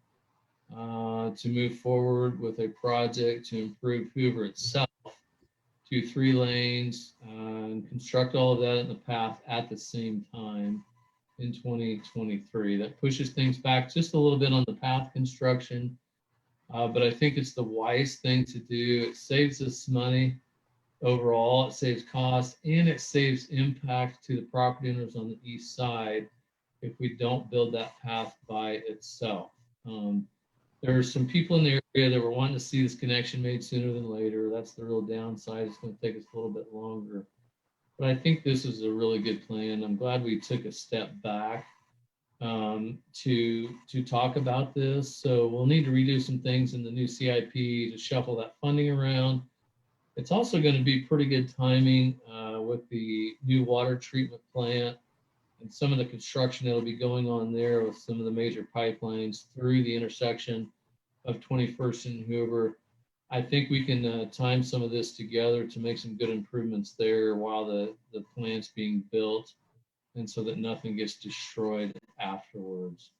to move forward with a project to improve Hoover itself to 3 lanes and construct all of that in the path at the same time in 2023. That pushes things back just a little bit on the path construction, but I think it's the wise thing to do. It saves us money overall, it saves costs, and it saves impact to the property owners on the east side if we don't build that path by itself. There are some people in the area that were wanting to see this connection made sooner than later. That's the real downside. It's going to take us a little bit longer. But I think this is a really good plan. I'm glad we took a step back to talk about this. So we'll need to redo some things in the new CIP to shuffle that funding around. It's also going to be pretty good timing with the new water treatment plant and some of the construction that'll be going on there with some of the major pipelines through the intersection of 21st and Hoover. I think we can time some of this together to make some good improvements there while the plant's being built, and so that nothing gets destroyed afterwards.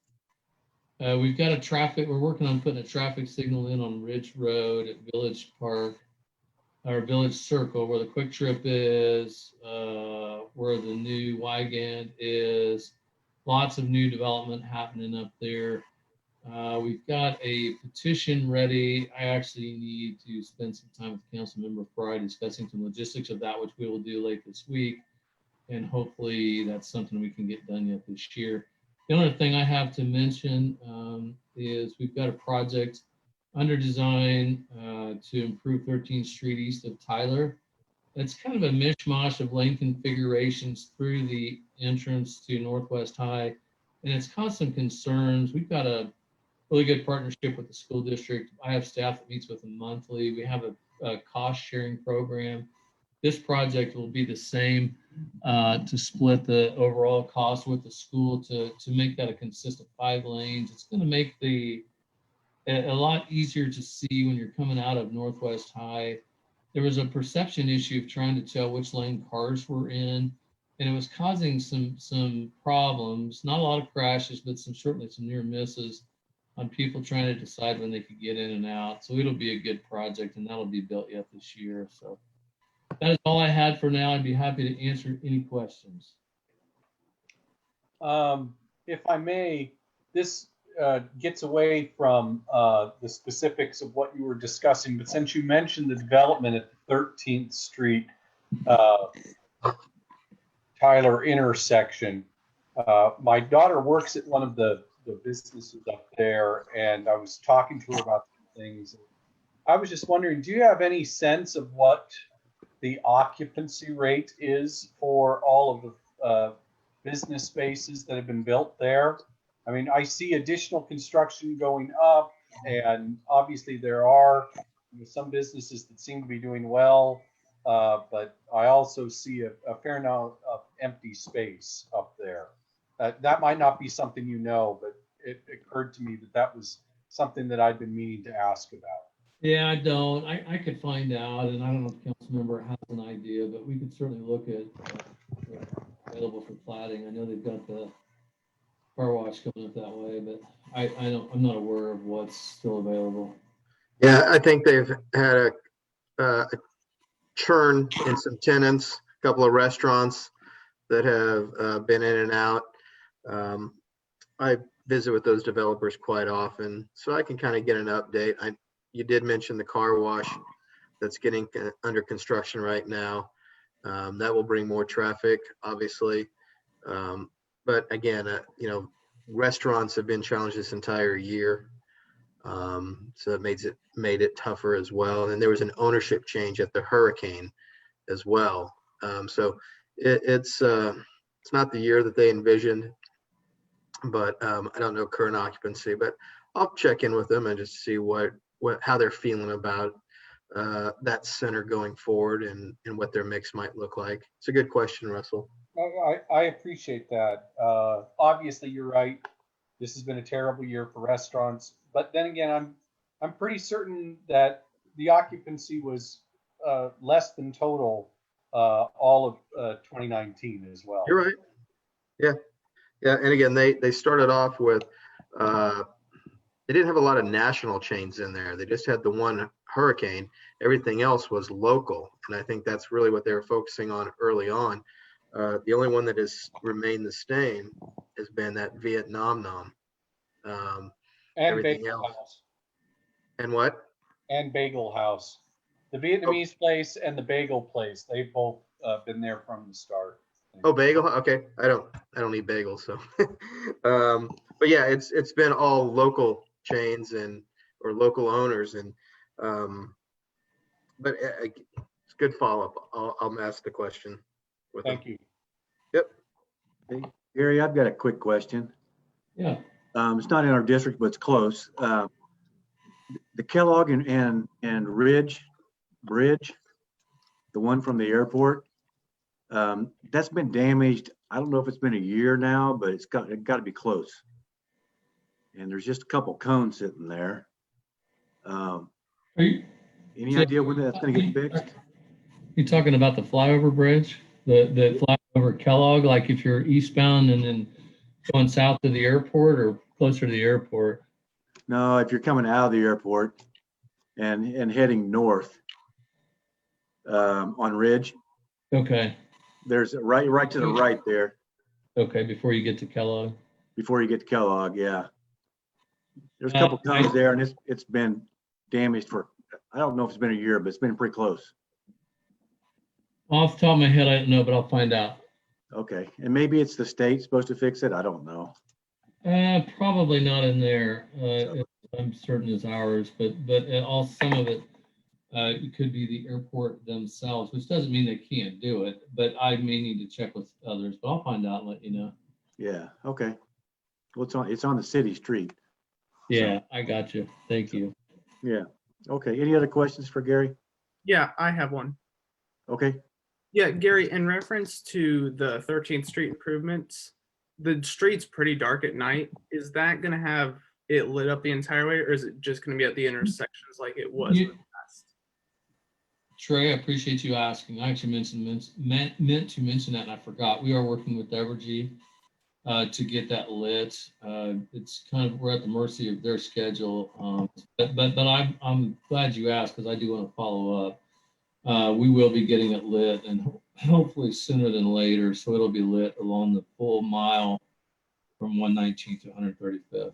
We've got we're working on putting a traffic signal in on Ridge Road at Village Park, or Village Circle, where the Quick Trip is, where the new Wygant is. Lots of new development happening up there. We've got a petition ready. I actually need to spend some time with Councilmember Fry discussing some logistics of that, which we will do late this week. And hopefully that's something we can get done yet this year. The only thing I have to mention is we've got a project under design to improve 13th Street east of Tyler. It's kind of a mishmash of lane configurations through the entrance to Northwest High, and it's caused some concerns. We've got a really good partnership with the school district. I have staff that meets with them monthly. We have a cost sharing program. This project will be the same to split the overall cost with the school to make that a consistent 5 lanes. It's going to make a lot easier to see when you're coming out of Northwest High there was a perception issue of trying to tell which lane cars were in, and it was causing some problems. Not a lot of crashes, but certainly some near misses on people trying to decide when they could get in and out. So it'll be a good project, and that'll be built yet this year. So that is all I had for now. I'd be happy to answer any questions. If I may, this gets away from the specifics of what you were discussing, but since you mentioned the development at the 13th Street Tyler intersection, my daughter works at one of the businesses up there, and I was talking to her about some things. I was just wondering, do you have any sense of what the occupancy rate is for all of the business spaces that have been built there? I mean, I see additional construction going up, and obviously there are some businesses that seem to be doing well, but I also see a fair amount of empty space up there. That might not be something you know, but it occurred to me that that was something that I'd been meaning to ask about. Yeah, I don't. I could find out, and I don't know if the council member has an idea, but we could certainly look at available for platting. I know they've got the car wash coming up that way, but I'm not aware of what's still available. Yeah, I think they've had a churn in some tenants, a couple of restaurants that have been in and out. I visit with those developers quite often, so I can kind of get an update. You did mention the car wash that's getting under construction right now. That will bring more traffic, obviously. But again, restaurants have been challenged this entire year. So that made it tougher as well. And there was an ownership change at the Hurricane as well. So it's not the year that they envisioned, but I don't know current occupancy, but I'll check in with them and just see how they're feeling about that center going forward and what their mix might look like. It's a good question, Russell. I appreciate that. Obviously, you're right. This has been a terrible year for restaurants, but then again, I'm pretty certain that the occupancy was less than total all of 2019 as well. You're right. Yeah. And again, they started off with they didn't have a lot of national chains in there. They just had the one Hurricane. Everything else was local, and I think that's really what they were focusing on early on. The only one that has remained the same has been that Vietnam Nom. And everything Bagel else. House. And what? And Bagel House. The Vietnamese place and the bagel place, they've both been there from the start. Oh, bagel. Okay. I don't eat bagels. So, but yeah, it's been all local chains or local owners. And, but it's good follow up. I'll ask the question. Thank you. Yep. Hey, Gary, I've got a quick question. Yeah. It's not in our district, but it's close. The Kellogg and Ridge Bridge, the one from the airport, that's been damaged. I don't know if it's been a year now, but it got to be close. And there's just a couple cones sitting there. Any idea when that's going to get fixed? You talking about the flyover bridge, the flyover Kellogg, like if you're eastbound and then going south to the airport or closer to the airport? No, if you're coming out of the airport and heading north on Ridge. Okay. There's right to the right there. Okay, before you get to Kellogg. Before you get to Kellogg, yeah. There's a couple cones there, and it's been damaged for, I don't know if it's been a year, but it's been pretty close. Off the top of my head, I don't know, but I'll find out. Okay, and maybe it's the state supposed to fix it. I don't know. Probably not in there. I'm certain it's ours, but some of it could be the airport themselves, which doesn't mean they can't do it. But I may need to check with others. But I'll find out and let you know. Yeah. Okay. Well, it's on the city street. Yeah, so. I got you. Thank you. Yeah. Okay. Any other questions for Gary? Yeah, I have one. Okay. Yeah, Gary, in reference to the 13th Street improvements, the street's pretty dark at night. Is that going to have it lit up the entire way, or is it just going to be at the intersections like it was in the past? Trey, I appreciate you asking. I actually meant to mention that and I forgot. We are working with Evergy to get that lit. It's kind of, we're at the mercy of their schedule. But I'm glad you asked because I do want to follow up. We will be getting it lit and hopefully sooner than later. So it'll be lit along the full mile from 119th to 135th.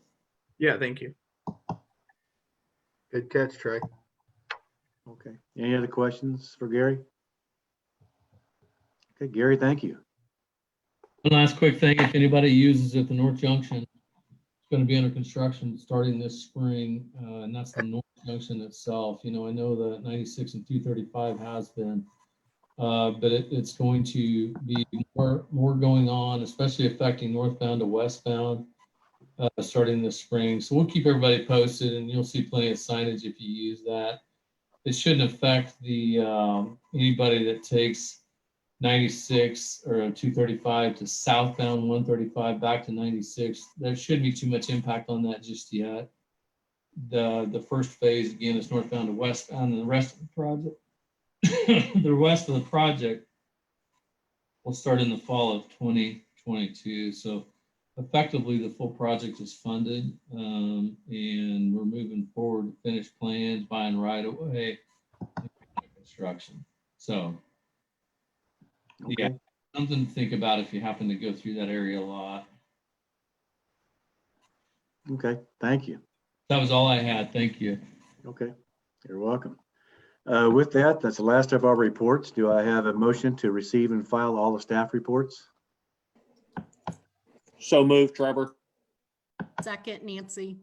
Yeah, thank you. Good catch, Trey. Okay. Any other questions for Gary? Okay, Gary, thank you. One last quick thing, if anybody uses it, the North Junction, it's going to be under construction starting this spring, and that's the North Junction itself. You know, I know the 96 and 235 has been, but it's going to be more going on, especially affecting northbound to westbound, starting this spring. So we'll keep everybody posted, and you'll see plenty of signage if you use that. It shouldn't affect the anybody that takes 96 or 235 to southbound 135 back to 96. There shouldn't be too much impact on that just yet. The first phase again is northbound to westbound, and the rest of the project, the rest of the project will start in the fall of 2022. So effectively, the full project is funded, and we're moving forward to finish plans, buying right away, construction. So. Okay. Yeah, something to think about if you happen to go through that area a lot. Okay, thank you. That was all I had. Thank you. Okay, you're welcome. With that, that's the last of our reports. Do I have a motion to receive and file all the staff reports? So moved, Trevor. Second, Nancy.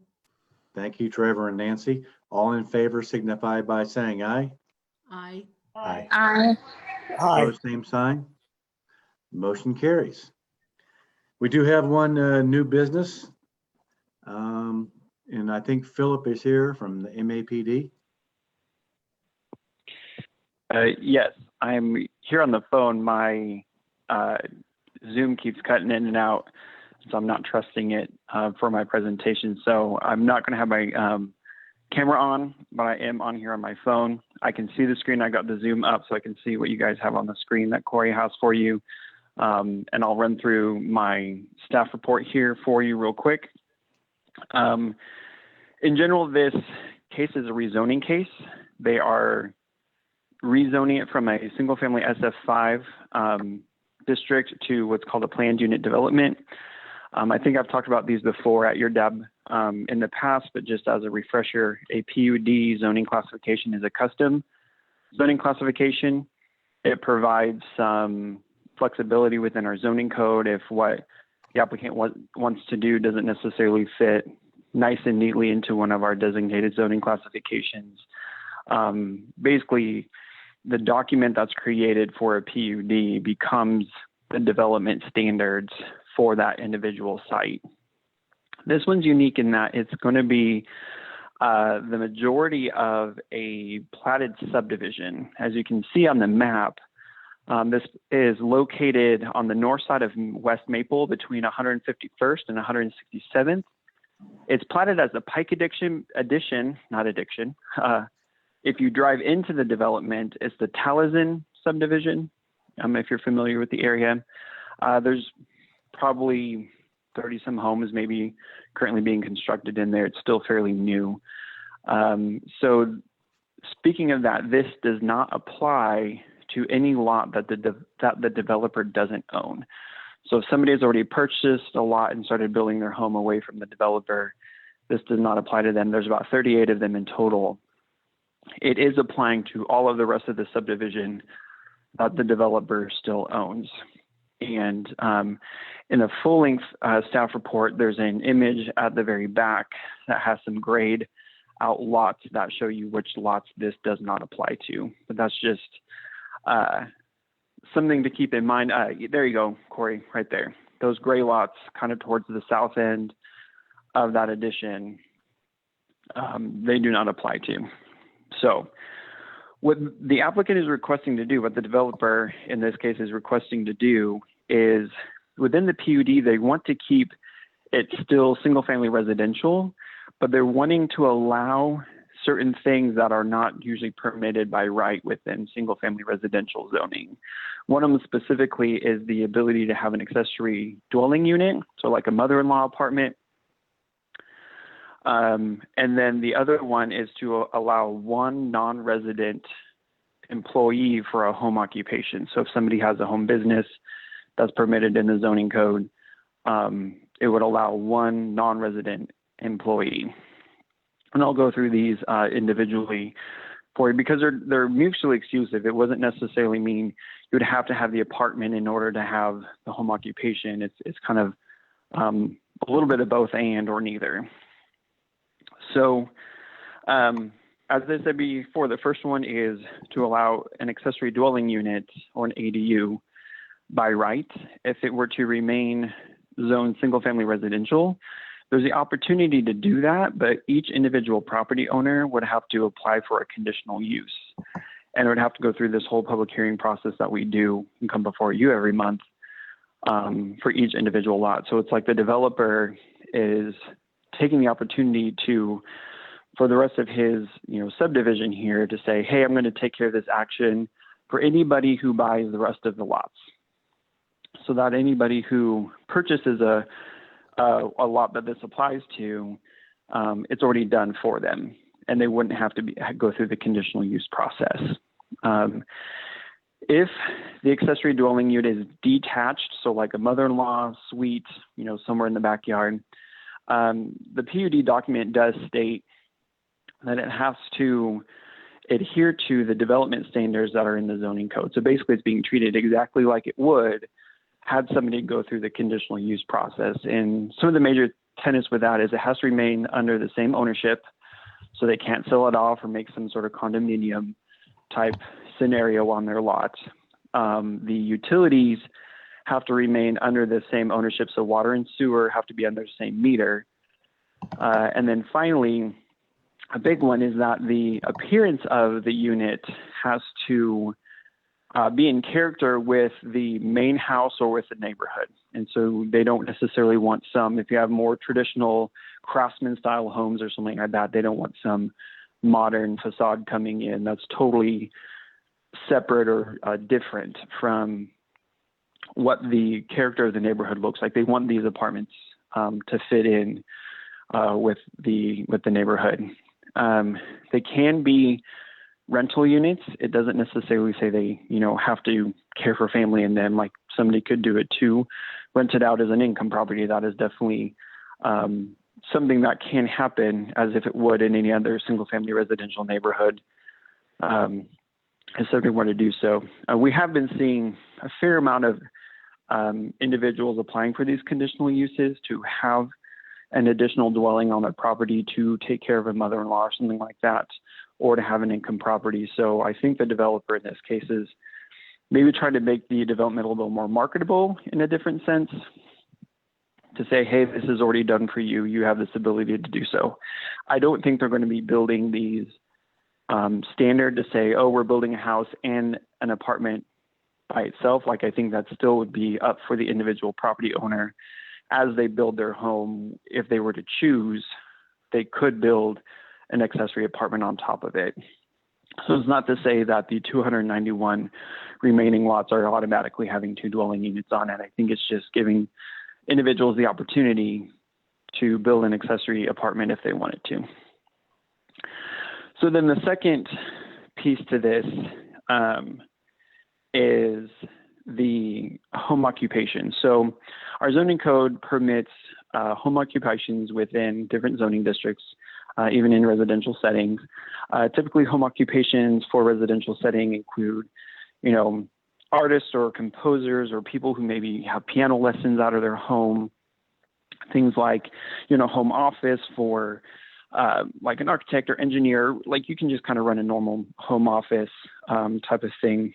Thank you, Trevor and Nancy. All in favor signify by saying aye. Aye. Aye. Aye. Opposed, same sign. Motion carries. We do have one new business. And I think Philip is here from the MAPD. Yes, I'm here on the phone. My Zoom keeps cutting in and out, so I'm not trusting it for my presentation. So I'm not going to have my camera on, but I am on here on my phone. I can see the screen. I got the Zoom up so I can see what you guys have on the screen that Corey has for you. And I'll run through my staff report here for you real quick. In general, this case is a rezoning case. They are rezoning it from a single family SF5 district to what's called a planned unit development. I think I've talked about these before at your DEB in the past, but just as a refresher, a PUD zoning classification is a custom zoning classification. It provides some flexibility within our zoning code if what the applicant wants to do doesn't necessarily fit nice and neatly into one of our designated zoning classifications. Basically, the document that's created for a PUD becomes the development standards for that individual site. This one's unique in that it's going to be the majority of a platted subdivision. As you can see on the map, this is located on the north side of West Maple between 151st and 167th. It's platted as a Pike addition. If you drive into the development, it's the Taliesin subdivision. If you're familiar with the area, there's probably 30 some homes maybe currently being constructed in there. It's still fairly new. So speaking of that, this does not apply to any lot that the developer doesn't own. So if somebody has already purchased a lot and started building their home away from the developer, this does not apply to them. There's about 38 of them in total. It is applying to all of the rest of the subdivision that the developer still owns. And in the full-length staff report, there's an image at the very back that has some grayed out lots that show you which lots this does not apply to. But that's just something to keep in mind. There you go, Corey, right there. Those gray lots kind of towards the south end of that addition, they do not apply to. So what the applicant is requesting to do, what the developer in this case is requesting to do, is within the PUD, they want to keep it still single family residential, but they're wanting to allow certain things that are not usually permitted by right within single-family residential zoning. One of them specifically is the ability to have an accessory dwelling unit, so like a mother-in-law apartment. And then the other one is to allow one non-resident employee for a home occupation. So if somebody has a home business that's permitted in the zoning code, it would allow one non-resident employee. And I'll go through these individually for you because they're mutually exclusive. It wasn't necessarily mean you would have to have the apartment in order to have the home occupation. It's kind of a little bit of both and or neither. So as I said before, the first one is to allow an accessory dwelling unit or an ADU by right. If it were to remain zoned single-family residential, there's the opportunity to do that, but each individual property owner would have to apply for a conditional use and would have to go through this whole public hearing process that we do and come before you every month for each individual lot. So it's like the developer is taking the opportunity to, for the rest of his, subdivision here, to say, hey, I'm going to take care of this action for anybody who buys the rest of the lots. So that anybody who purchases a lot that this applies to, it's already done for them, and they wouldn't have to go through the conditional use process. If the accessory dwelling unit is detached, so like a mother-in-law suite, somewhere in the backyard, the PUD document does state that it has to adhere to the development standards that are in the zoning code. So basically it's being treated exactly like it would had somebody go through the conditional use process. And some of the major tenets with that is it has to remain under the same ownership, so they can't sell it off or make some sort of condominium type scenario on their lot. The utilities have to remain under the same ownership, so water and sewer have to be under the same meter. And then finally, a big one is that the appearance of the unit has to be in character with the main house or with the neighborhood. And so they don't necessarily want if you have more traditional craftsman style homes or something like that, they don't want some modern facade coming in that's totally separate or different from what the character of the neighborhood looks like. They want these apartments to fit in with the neighborhood. They can be rental units. It doesn't necessarily say they, have to care for family in them. Like somebody could do it too, rent it out as an income property. That is definitely something that can happen as if it would in any other single family residential neighborhood. If somebody were to do so. We have been seeing a fair amount of individuals applying for these conditional uses to have an additional dwelling on their property to take care of a mother-in-law or something like that, or to have an income property. So I think the developer in this case is maybe trying to make the development a little more marketable in a different sense, to say, hey, this is already done for you. You have this ability to do so. I don't think they're going to be building these standard to say, oh, we're building a house and an apartment by itself. Like, I think that still would be up for the individual property owner as they build their home. If they were to choose, they could build an accessory apartment on top of it. So it's not to say that the 291 remaining lots are automatically having 2 dwelling units on it. I think it's just giving individuals the opportunity to build an accessory apartment if they wanted to. So then the second piece to this is the home occupation. So our zoning code permits home occupations within different zoning districts, even in residential settings. Typically, home occupations for residential setting include, artists or composers or people who maybe have piano lessons out of their home. Things like, home office for like an architect or engineer. Like, you can just kind of run a normal home office type of thing.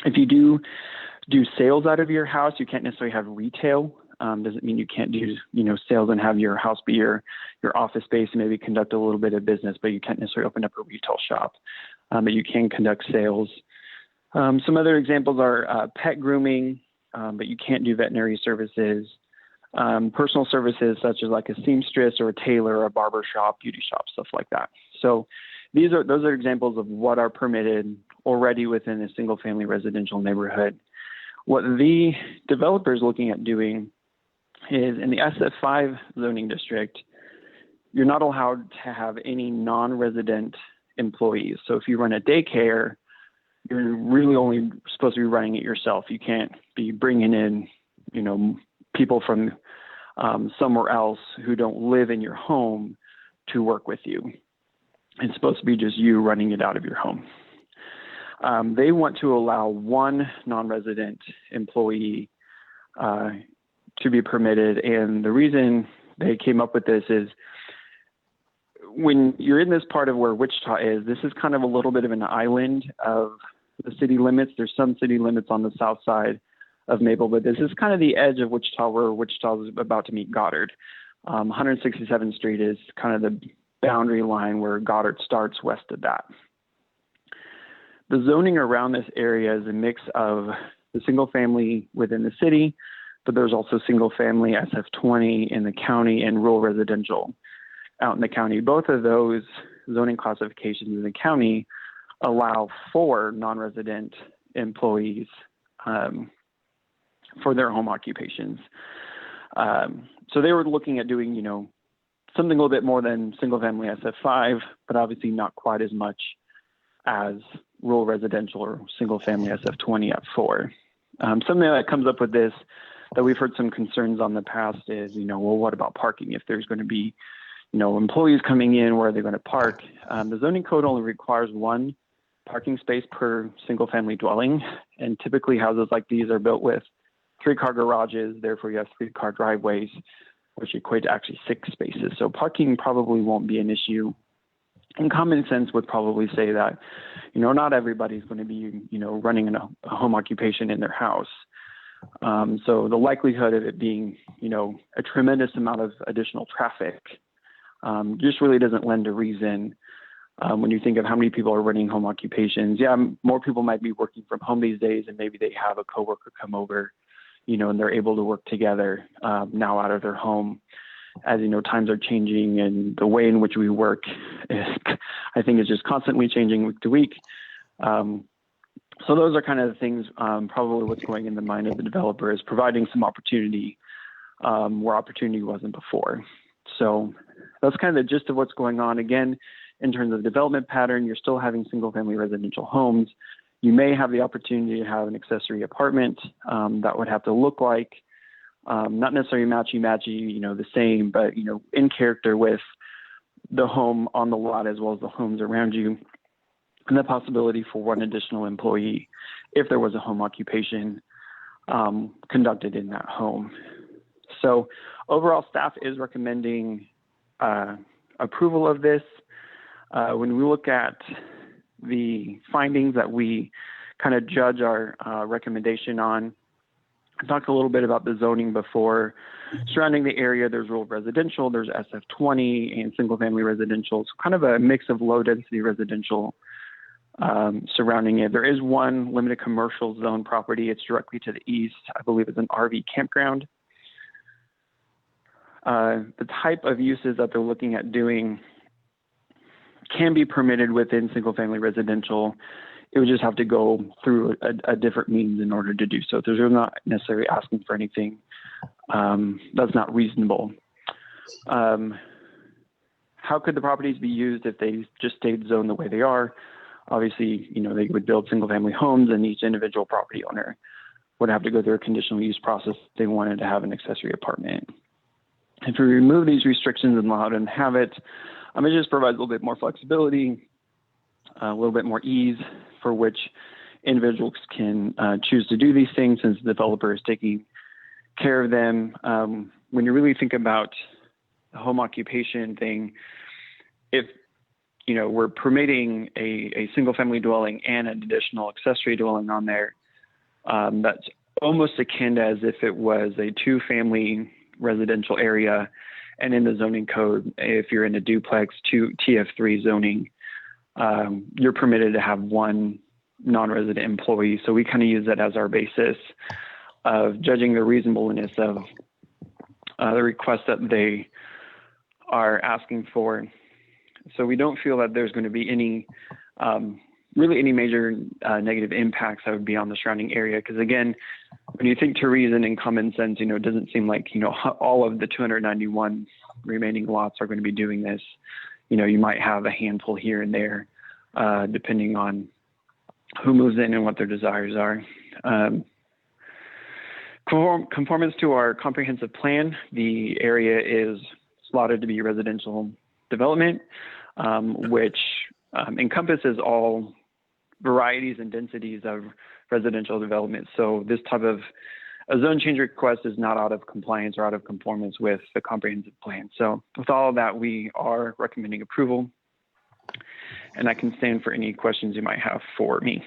If you do sales out of your house, you can't necessarily have retail. Doesn't mean you can't do, sales and have your house be your office space and maybe conduct a little bit of business, but you can't necessarily open up a retail shop. But you can conduct sales. Some other examples are pet grooming, but you can't do veterinary services. personal services such as like a seamstress or a tailor, a barber shop, beauty shop, stuff like that. So those are examples of what are permitted already within a single family residential neighborhood. What the developer is looking at doing is in the SF5 zoning district, you're not allowed to have any non-resident employees. So if you run a daycare, you're really only supposed to be running it yourself. You can't be bringing in, people from somewhere else who don't live in your home to work with you. It's supposed to be just you running it out of your home. They want to allow one non-resident employee to be permitted. And the reason they came up with this is when you're in this part of where Wichita is, this is kind of a little bit of an island of the city limits. There's some city limits on the south side of Maple, but this is kind of the edge of Wichita where Wichita is about to meet Goddard. 167th Street is kind of the boundary line where Goddard starts west of that. The zoning around this area is a mix of the single family within the city, but there's also single family SF20 in the county and rural residential out in the county. Both of those zoning classifications in the county allow for non-resident employees for their home occupations. So they were looking at doing, something a little bit more than single family SF5, but obviously not quite as much as rural residential or single family SF20 at 4. Something that comes up with this that we've heard some concerns on the past is, well, what about parking? If there's going to be, employees coming in, where are they going to park? The zoning code only requires one parking space per single family dwelling. And typically houses like these are built with 3-car garages. Therefore you have 3-car driveways, which equate to actually 6 spaces. So parking probably won't be an issue. And common sense would probably say that, not everybody's going to be, running a home occupation in their house. So the likelihood of it being, a tremendous amount of additional traffic just really doesn't lend to reason when you think of how many people are running home occupations. Yeah, more people might be working from home these days, and maybe they have a coworker come over, and they're able to work together now out of their home. As times are changing, and the way in which we work, I think, is just constantly changing week to week. So those are kind of the things, probably what's going in the mind of the developer, is providing some opportunity where opportunity wasn't before. So that's kind of the gist of what's going on. Again, in terms of development pattern, you're still having single family residential homes. You may have the opportunity to have an accessory apartment that would have to look like, not necessarily matchy, the same, but, in character with the home on the lot as well as the homes around you, and the possibility for one additional employee if there was a home occupation conducted in that home. So overall, staff is recommending approval of this. When we look at the findings that we kind of judge our recommendation on, I talked a little bit about the zoning before. Surrounding the area, there's rural residential, there's SF20 and single family residential. So kind of a mix of low density residential surrounding it. There is one limited commercial zone property. It's directly to the east. I believe it's an RV campground. The type of uses that they're looking at doing can be permitted within single family residential. It would just have to go through a different means in order to do so. So they're not necessarily asking for anything that's not reasonable. How could the properties be used if they just stayed zoned the way they are? Obviously, they would build single family homes, and each individual property owner would have to go through a conditional use process if they wanted to have an accessory apartment. If we remove these restrictions and allow them to have it, it just provides a little bit more flexibility, a little bit more ease for which individuals can choose to do these things, since the developer is taking care of them. When you really think about the home occupation thing, if we're permitting a single family dwelling and an additional accessory dwelling on there, that's almost akin to as if it was a 2-family residential area. And in the zoning code, if you're in a duplex, TF3 zoning, you're permitted to have one non-resident employee. So we kind of use that as our basis of judging the reasonableness of the request that they are asking for. So we don't feel that there's going to be any, really any major negative impacts that would be on the surrounding area. Because again, when you think to reason and common sense, it doesn't seem like, all of the 291 remaining lots are going to be doing this. You might have a handful here and there, depending on who moves in and what their desires are. Conformance to our comprehensive plan, the area is slotted to be residential development, which encompasses all varieties and densities of residential development. So this type of a zone change request is not out of compliance or out of conformance with the comprehensive plan. So with all of that, we are recommending approval, and I can stand for any questions you might have for me.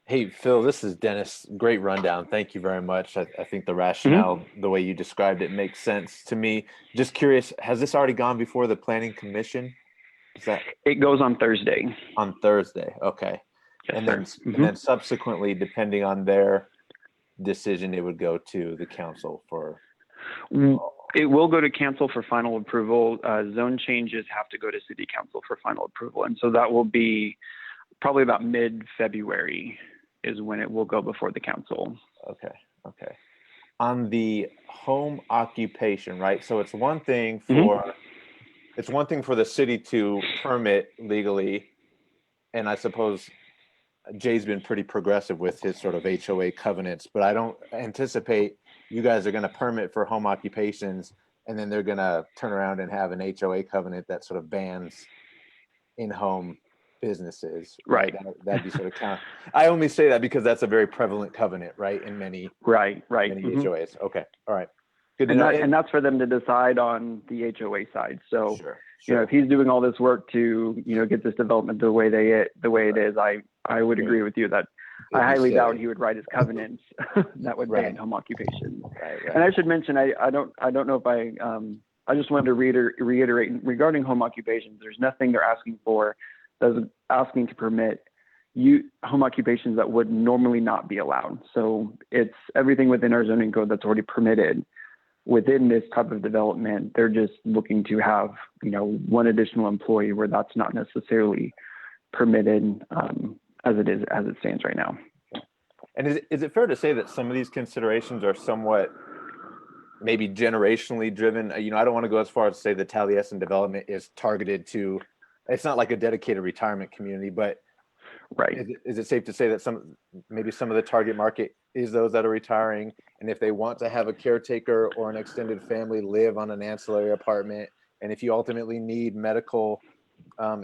Hey, Phil, this is Dennis. Great rundown. Thank you very much. I think the rationale, the way you described it, makes sense to me. Just curious, has this already gone before the Planning Commission? It goes on Thursday. On Thursday, okay. Yes, and then sir. and then subsequently, depending on their decision, it would go to the council for. It will go to council for final approval. Zone changes have to go to city council for final approval, and so that will be probably about mid-February is when it will go before the council. Okay. On the home occupation, right? So it's one thing for the city to permit legally, and I suppose Jay's been pretty progressive with his sort of HOA covenants, but I don't anticipate you guys are going to permit for home occupations and then they're going to turn around and have an HOA covenant that sort of bans in-home businesses. Right. That'd be sort of kind of, I only say that because that's a very prevalent covenant, right? In many, many HOAs. Okay. All right. Good to and, know. and that's for them to decide on the HOA side. So, if he's doing all this work to, get this development the way it is, I would agree with you that I highly doubt he would write his covenants that would ban home occupation. And I should mention, I don't know if I just wanted to reiterate regarding home occupations. There's nothing they're asking for that's asking to permit home occupations that would normally not be allowed. So it's everything within our zoning code that's already permitted within this type of development. They're just looking to have, one additional employee where that's not necessarily permitted as it stands right now. And is it fair to say that some of these considerations are somewhat maybe generationally driven? I don't want to go as far as to say the Taliesin development is targeted to, it's not like a dedicated retirement community, but is it safe to say that maybe some of the target market is those that are retiring, and if they want to have a caretaker or an extended family live on an ancillary apartment, and if you ultimately need medical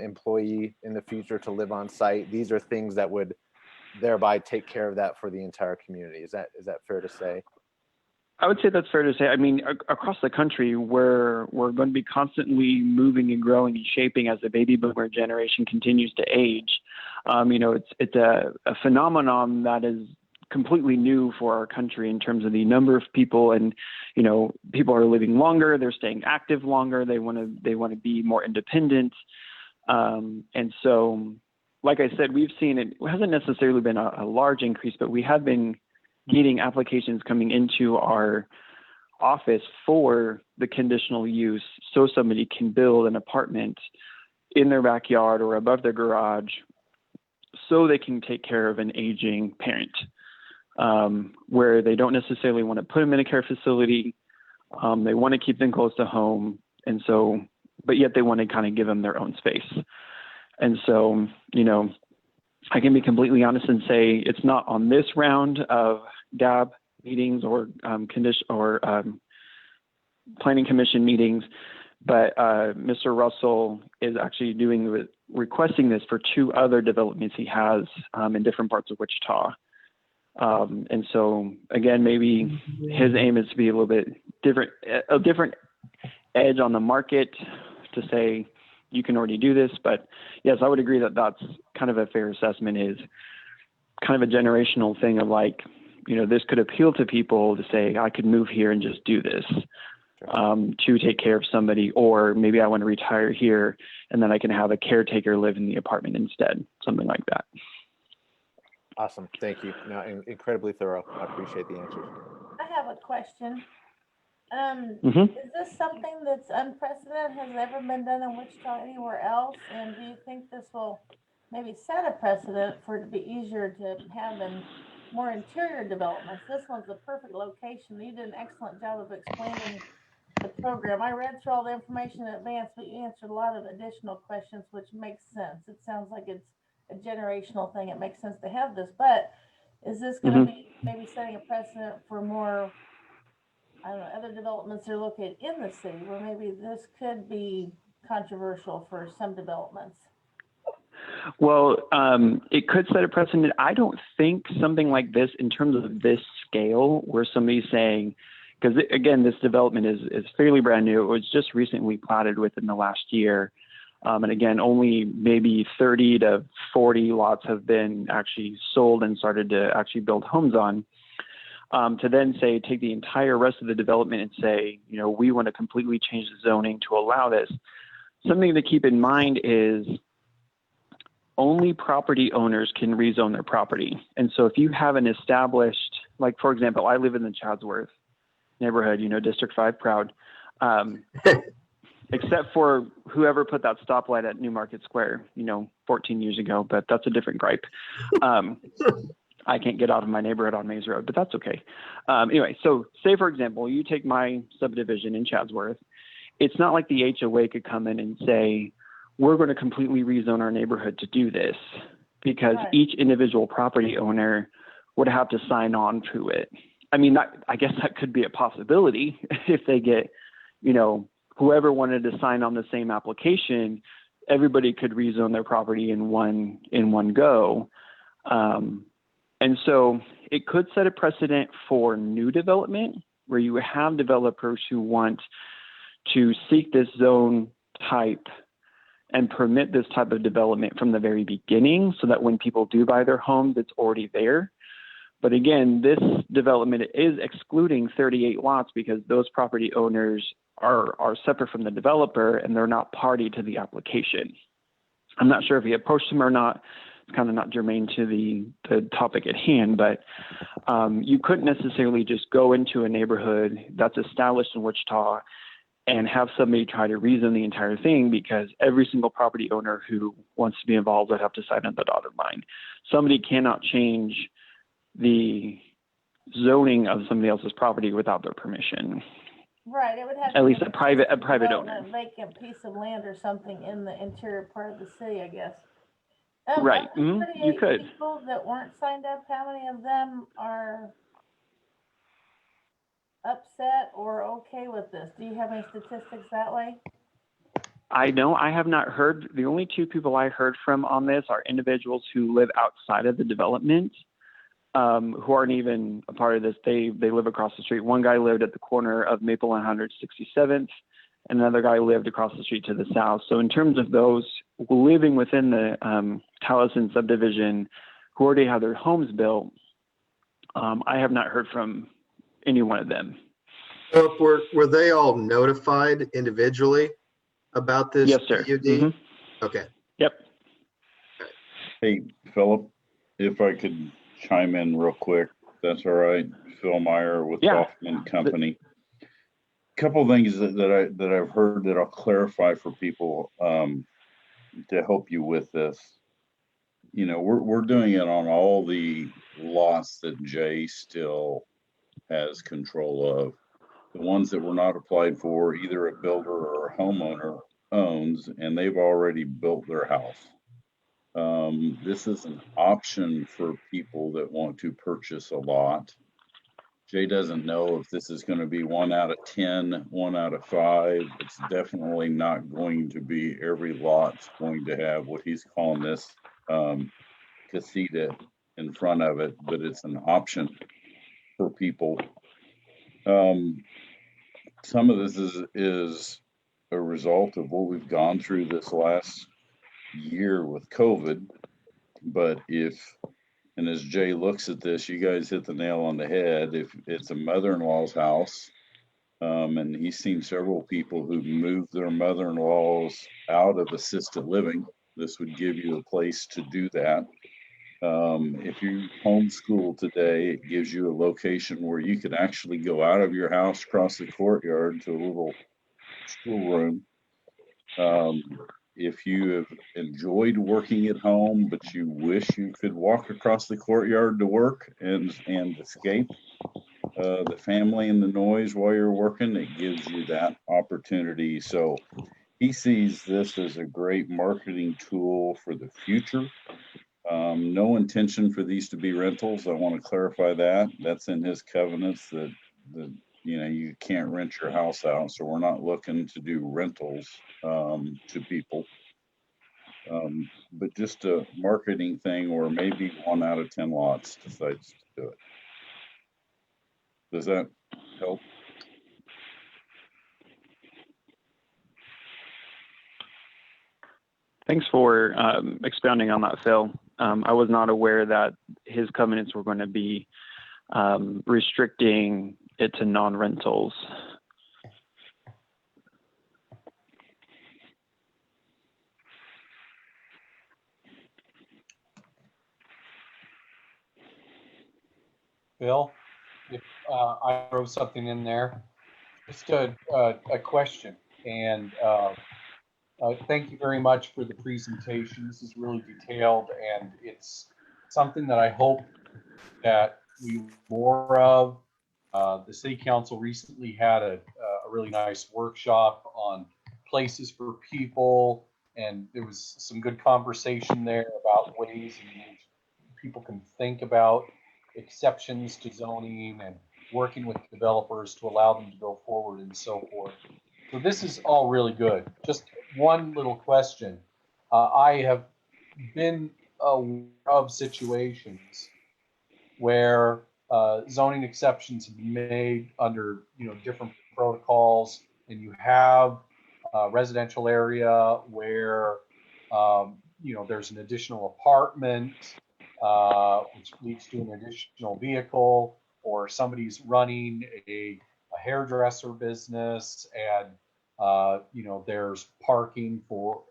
employee in the future to live on site, these are things that would thereby take care of that for the entire community. Is that fair to say? I would say that's fair to say. I mean, across the country, we're going to be constantly moving and growing and shaping as the baby boomer generation continues to age. It's a phenomenon that is completely new for our country in terms of the number of people, and people are living longer, they're staying active longer, they want to be more independent, and so, like I said, we've seen it hasn't necessarily been a large increase, but we have been getting applications coming into our office for the conditional use, so somebody can build an apartment in their backyard or above their garage so they can take care of an aging parent, where they don't necessarily want to put them in a care facility. They want to keep them close to home. And so, but yet they want to kind of give them their own space. And so, I can be completely honest and say it's not on this round of DAB meetings or planning commission meetings, but Mr. Russell is actually requesting this for 2 other developments he has in different parts of Wichita. And so again, maybe his aim is to be a little bit different, a different edge on the market to say, you can already do this. But yes, I would agree that that's kind of a fair assessment, is kind of a generational thing of like, this could appeal to people to say, I could move here and just do this to take care of somebody, or maybe I want to retire here and then I can have a caretaker live in the apartment instead, something like that. Awesome. Thank you. No, incredibly thorough. I appreciate the answers. I have a question. Is this something that's unprecedented? Has it ever been done in Wichita anywhere else? And do you think this will maybe set a precedent for it to be easier to have in more interior developments? This one's a perfect location. You did an excellent job of explaining the program. I read through all the information in advance, but you answered a lot of additional questions, which makes sense. It sounds like it's a generational thing. It makes sense to have this, but is this going to be maybe setting a precedent for more, I don't know, other developments that are located in the city where maybe this could be controversial for some developments? Well, it could set a precedent. I don't think something like this, in terms of this scale, where somebody's saying, because again, this development is fairly brand new. It was just recently platted within the last year. And again, only maybe 30 to 40 lots have been actually sold and started to actually build homes on. To then say, take the entire rest of the development and say, you know, we want to completely change the zoning to allow this. Something to keep in mind is only property owners can rezone their property. And so if you have an established, like, for example, I live in the Chadsworth neighborhood, you know, District 5 proud, except for whoever put that stoplight at New Market Square, you know, 14 years ago, but that's a different gripe. I can't get out of my neighborhood on Maze Road, but that's okay. Anyway, so say, for example, you take my subdivision in Chadsworth. It's not like the HOA could come in and say, we're going to completely rezone our neighborhood to do this, because each individual property owner would have to sign on to it. I mean, I guess that could be a possibility if they get, you know, whoever wanted to sign on the same application, everybody could rezone their property in one go. And so it could set a precedent for new development where you have developers who want to seek this zone type and permit this type of development from the very beginning, so that when people do buy their homes, it's already there. But again, this development is excluding 38 lots because those property owners are separate from the developer and they're not party to the application. I'm not sure if he approached them or not. It's kind of not germane to the topic at hand, but you couldn't necessarily just go into a neighborhood that's established in Wichita and have somebody try to rezone the entire thing, because every single property owner who wants to be involved would have to sign on the dotted line. Somebody cannot change the zoning of somebody else's property without their permission. Right, it would have At to least be a private owner. A vacant piece of land or something in the interior part of the city, I guess. Right, of the you 38 could. People that weren't signed up, how many of them are upset or okay with this? Do you have any statistics that way? I know I have not heard. The only two people I heard from on this are individuals who live outside of the development, who aren't even a part of this. They live across the street. One guy lived at the corner of Maple and 167th, and another guy lived across the street to the south. So in terms of those living within the Taliesin subdivision who already have their homes built, I have not heard from any one of them. So were they all notified individually about this? Yes, sir. PUD? Okay. Yep. Hey, Philip, if I could chime in real quick, that's all right. Phil Meyer with Hoffman Company. Couple things that I've heard that I'll clarify for people to help you with this. You know, we're doing it on all the lots that Jay still has control of. The ones that were not applied for, either a builder or a homeowner owns, and they've already built their house. This is an option for people that want to purchase a lot. Jay doesn't know if this is going to be 1 out of 10, 1 out of 5. It's definitely not going to be every lot's going to have what he's calling this casita in front of it, but it's an option for people. Some of this is a result of what we've gone through this last year with COVID. But and as Jay looks at this, you guys hit the nail on the head. If it's a mother-in-law's house, and he's seen several people who moved their mother-in-laws out of assisted living, this would give you a place to do that. If you homeschool today, it gives you a location where you can actually go out of your house, across the courtyard to a little schoolroom. If you have enjoyed working at home, but you wish you could walk across the courtyard to work and escape the family and the noise while you're working, it gives you that opportunity. So he sees this as a great marketing tool for the future. No intention for these to be rentals. I want to clarify that. That's in his covenants that you can't rent your house out. So we're not looking to do rentals to people. But just a marketing thing, or maybe 1 out of 10 lots decides to do it. Does that help? Thanks for expounding on that, Phil. I was not aware that his covenants were going to be restricting it to non-rentals. Bill, if I throw something in there, just a question, and thank you very much for the presentation. This is really detailed, and it's something that I hope that we do more of. The city council recently had a really nice workshop on places for people, and there was some good conversation there about ways in which people can think about exceptions to zoning and working with developers to allow them to go forward and so forth. So this is all really good. Just one little question. I have been aware of situations where zoning exceptions have been made under different protocols, and you have a residential area where there's an additional apartment which leads to an additional vehicle, or somebody's running a hairdresser business, and there's parking for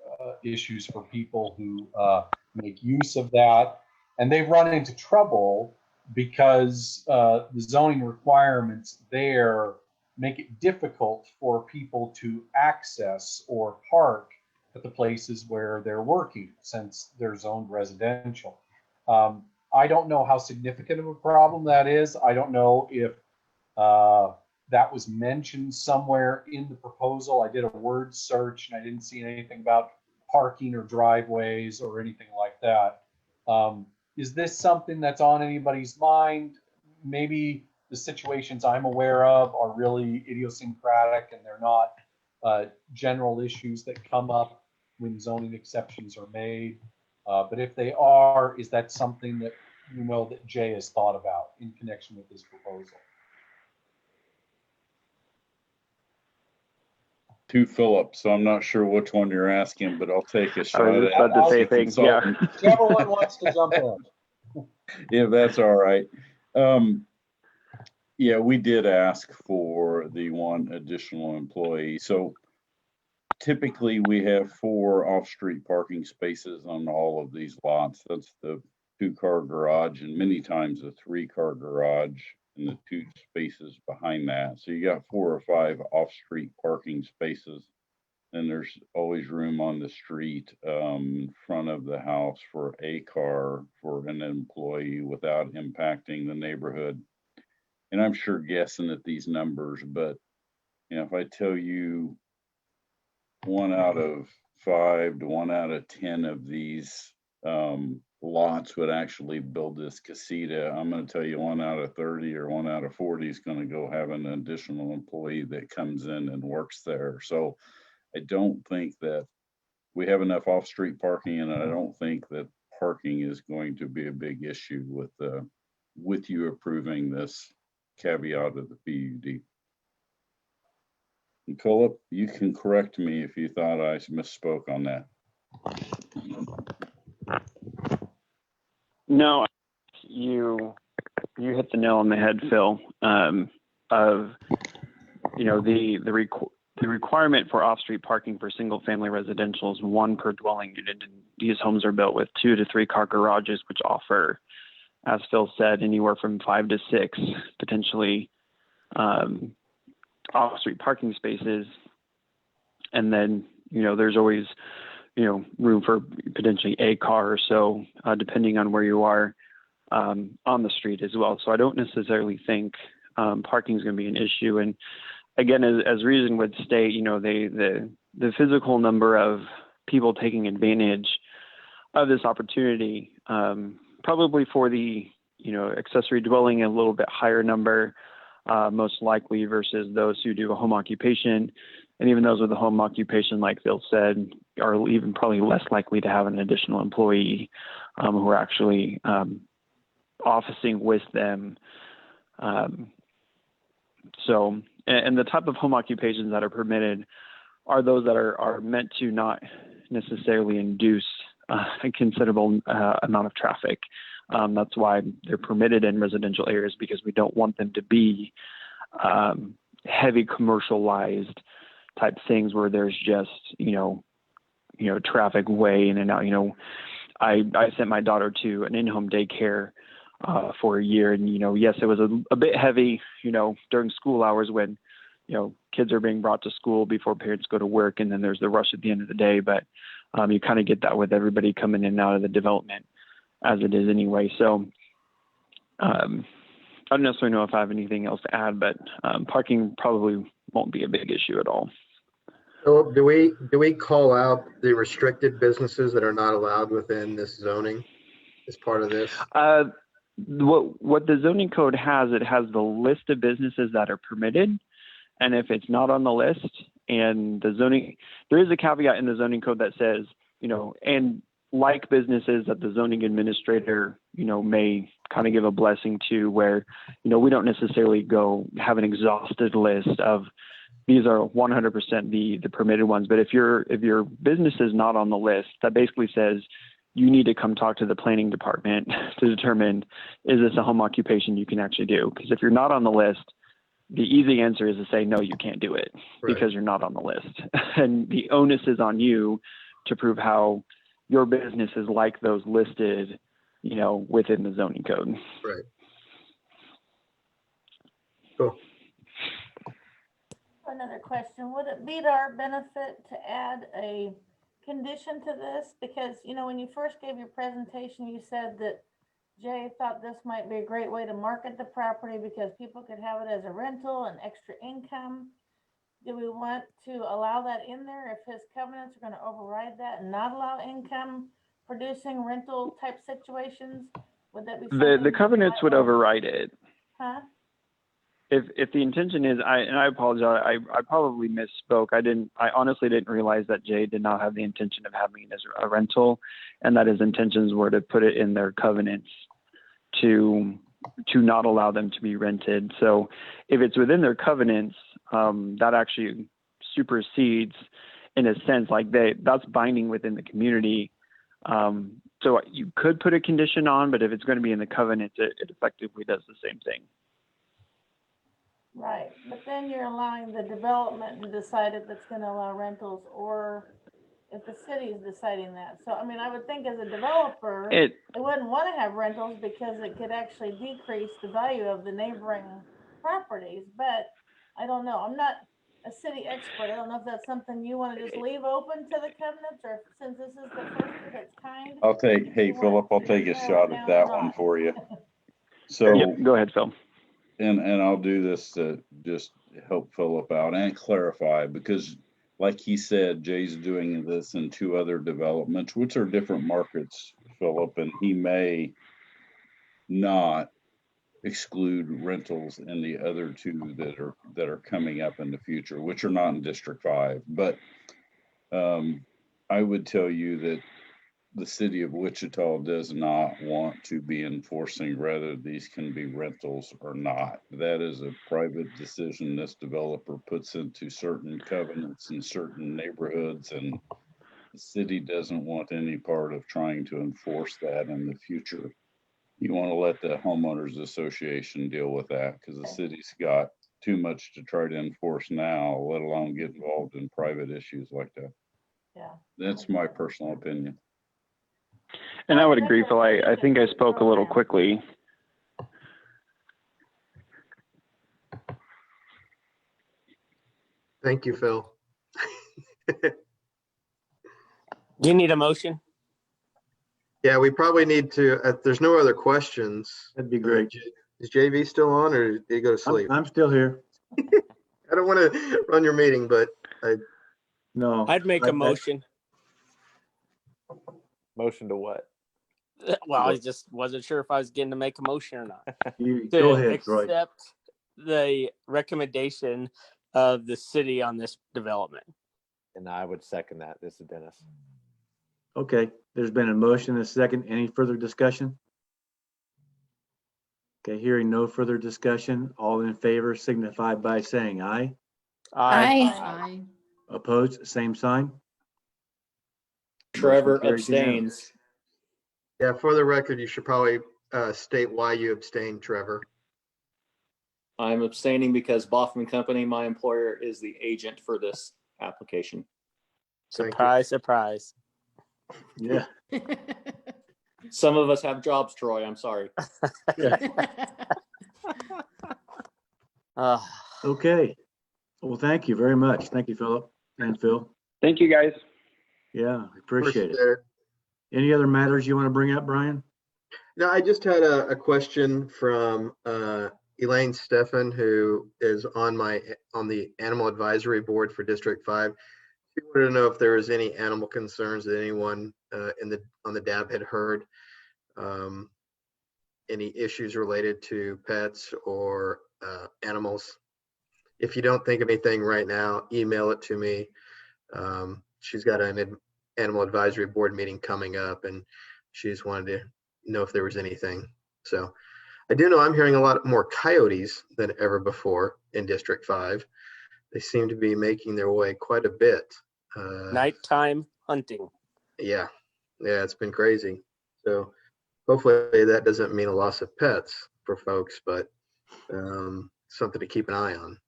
issues for people who make use of that, and they've run into trouble because the zoning requirements there make it difficult for people to access or park at the places where they're working, since they're zoned residential. I don't know how significant of a problem that is. I don't know if that was mentioned somewhere in the proposal. I did a word search and I didn't see anything about parking or driveways or anything like that. Is this something that's on anybody's mind? Maybe the situations I'm aware of are really idiosyncratic and they're not general issues that come up when zoning exceptions are made. But if they are, is that something that that Jay has thought about in connection with this proposal? To Philip, so I'm not sure which one you're asking, but I'll take a shot I was about to say things, yeah. Whichever one wants to jump in. Yeah, that's all right. Yeah, we did ask for the one additional employee. So typically we have 4 off-street parking spaces on all of these lots. That's the 2-car garage, and many times a 3-car garage and the 2 spaces behind that. So you got 4 or 5 off-street parking spaces, and there's always room on the street in front of the house for a car for an employee without impacting the neighborhood. And I'm sure guessing at these numbers, but if I tell you 1 out of 5 to 1 out of 10 of these lots would actually build this casita, I'm going to tell you 1 out of 30 or 1 out of 40 is going to go have an additional employee that comes in and works there. So I don't think that we have enough off-street parking, and I don't think that parking is going to be a big issue with you approving this caveat of the PUD. And Philip, you can correct me if you thought I misspoke on that. No, you hit the nail on the head, Phil. The requirement for off-street parking for single-family residential is 1 per dwelling unit these homes are built with 2 to 3 car garages, which offer, as Phil said, anywhere from 5 to 6 potentially off-street parking spaces. And then, there's always, room for potentially a car or so, depending on where you are on the street as well. So I don't necessarily think parking is going to be an issue. And again, as reason would state, the physical number of people taking advantage of this opportunity, probably for the, accessory dwelling, a little bit higher number, most likely, versus those who do a home occupation. And even those with a home occupation, like Phil said, are even probably less likely to have an additional employee who are actually officing with them. So, and the type of home occupations that are permitted are those that are meant to not necessarily induce a considerable amount of traffic. That's why they're permitted in residential areas, because we don't want them to be heavy commercialized type things where there's just, traffic way in and out. I sent my daughter to an in-home daycare for a year, and, yes, it was a bit heavy, during school hours when, kids are being brought to school before parents go to work, and then there's the rush at the end of the day. But you kind of get that with everybody coming in and out of the development as it is anyway. So I don't necessarily know if I have anything else to add, but parking probably won't be a big issue at all. So do we call out the restricted businesses that are not allowed within this zoning as part of this? What the zoning code has, it has the list of businesses that are permitted. And if it's not on the list, and the zoning, there is a caveat in the zoning code that says, and like businesses that the zoning administrator, may kind of give a blessing to, where, we don't necessarily go have an exhausted list of these are 100% the permitted ones. But if your business is not on the list, that basically says you need to come talk to the planning department to determine, is this a home occupation you can actually do? Because if you're not on the list, the easy answer is to say, no, you can't do it because you're not on the list. And the onus is on you to prove how your business is like those listed, within the zoning code. Right. Cool. Another question, would it be to our benefit to add a condition to this? Because, when you first gave your presentation, you said that Jay thought this might be a great way to market the property because people could have it as a rental and extra income. Do we want to allow that in there if his covenants are going to override that and not allow income producing rental type situations? Would that be The covenants would override it. Huh? If the intention is, I apologize, I probably misspoke. I honestly didn't realize that Jay did not have the intention of having it as a rental, and that his intentions were to put it in their covenants to not allow them to be rented. So if it's within their covenants, that actually supersedes, in a sense, like that's binding within the community. So you could put a condition on, but if it's going to be in the covenants, it effectively does the same thing. Right, but then you're allowing the development to decide if it's going to allow rentals or if the city is deciding that. So, I would think as a developer, they wouldn't want to have rentals because it could actually decrease the value of the neighboring properties. But I don't know. I'm not a city expert. I don't know if that's something you want to just leave open to the covenants, or since this is the first of its kind. Hey, Philip, I'll take a shot at that one for you. So go ahead, Phil. And I'll do this to just help Philip out and clarify, because like he said, Jay's doing this in 2 other developments, which are different markets, Philip, and he may not exclude rentals in the other 2 that are coming up in the future, which are not in District 5. But I would tell you that the city of Wichita does not want to be enforcing whether these can be rentals or not. That is a private decision this developer puts into certain covenants in certain neighborhoods, and the city doesn't want any part of trying to enforce that in the future. You want to let the homeowners association deal with that, because the city's got too much to try to enforce now, let alone get involved in private issues like that. Yeah. That's my personal opinion. And I would agree, Phil. I think I spoke a little quickly. Thank you, Phil. Do you need a motion? Yeah, we probably need to, if there's no other questions. That'd be great. Is JV still on or did he go to sleep? I'm still here. I don't want to run your meeting, but No. I'd make a motion. Motion to what? Well, I just wasn't sure if I was getting to make a motion or not. You To go ahead, Troy. accept the recommendation of the city on this development. And I would second that. This is Dennis. Okay, there's been a motion, a second. Any further discussion? Okay, hearing no further discussion, all in favor signify by saying aye. Aye. Opposed, same sign. Trevor Motion carries unanimous. abstains. yeah, for the record, you should probably state why you abstained, Trevor. I'm abstaining because Baughman Company, my employer, is the agent for this application. Surprise, surprise. Yeah. Some of us have jobs, Troy. I'm sorry. Okay. Well, thank you very much. Thank you, Philip and Phil. Thank you, guys. Yeah, appreciate it. Any other matters you want to bring up, Brian? No, I just had a question from Elaine Steffen, who is on the Animal Advisory Board for District 5. She wanted to know if there was any animal concerns that anyone on the DAB had heard. Any issues related to pets or animals. If you don't think of anything right now, email it to me. She's got an Animal Advisory Board meeting coming up, and she just wanted to know if there was anything. So I do know I'm hearing a lot more coyotes than ever before in District 5. They seem to be making their way quite a bit. Nighttime hunting. Yeah, it's been crazy. So hopefully that doesn't mean a loss of pets for folks, but something to keep an eye on.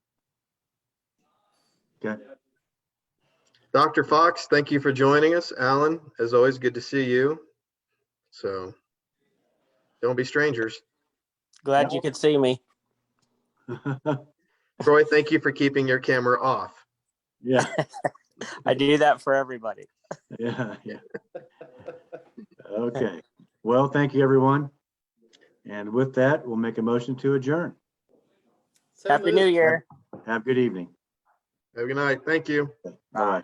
Okay. Dr. Fox, thank you for joining us. Alan, as always, good to see you. So don't be strangers. Glad you could see me. Troy, thank you for keeping your camera off. Yeah. I do that for everybody. Yeah. Okay. Well, thank you, everyone. And with that, we'll make a motion to adjourn. Happy New Year. Have a good evening. Have a good night. Thank you. Bye.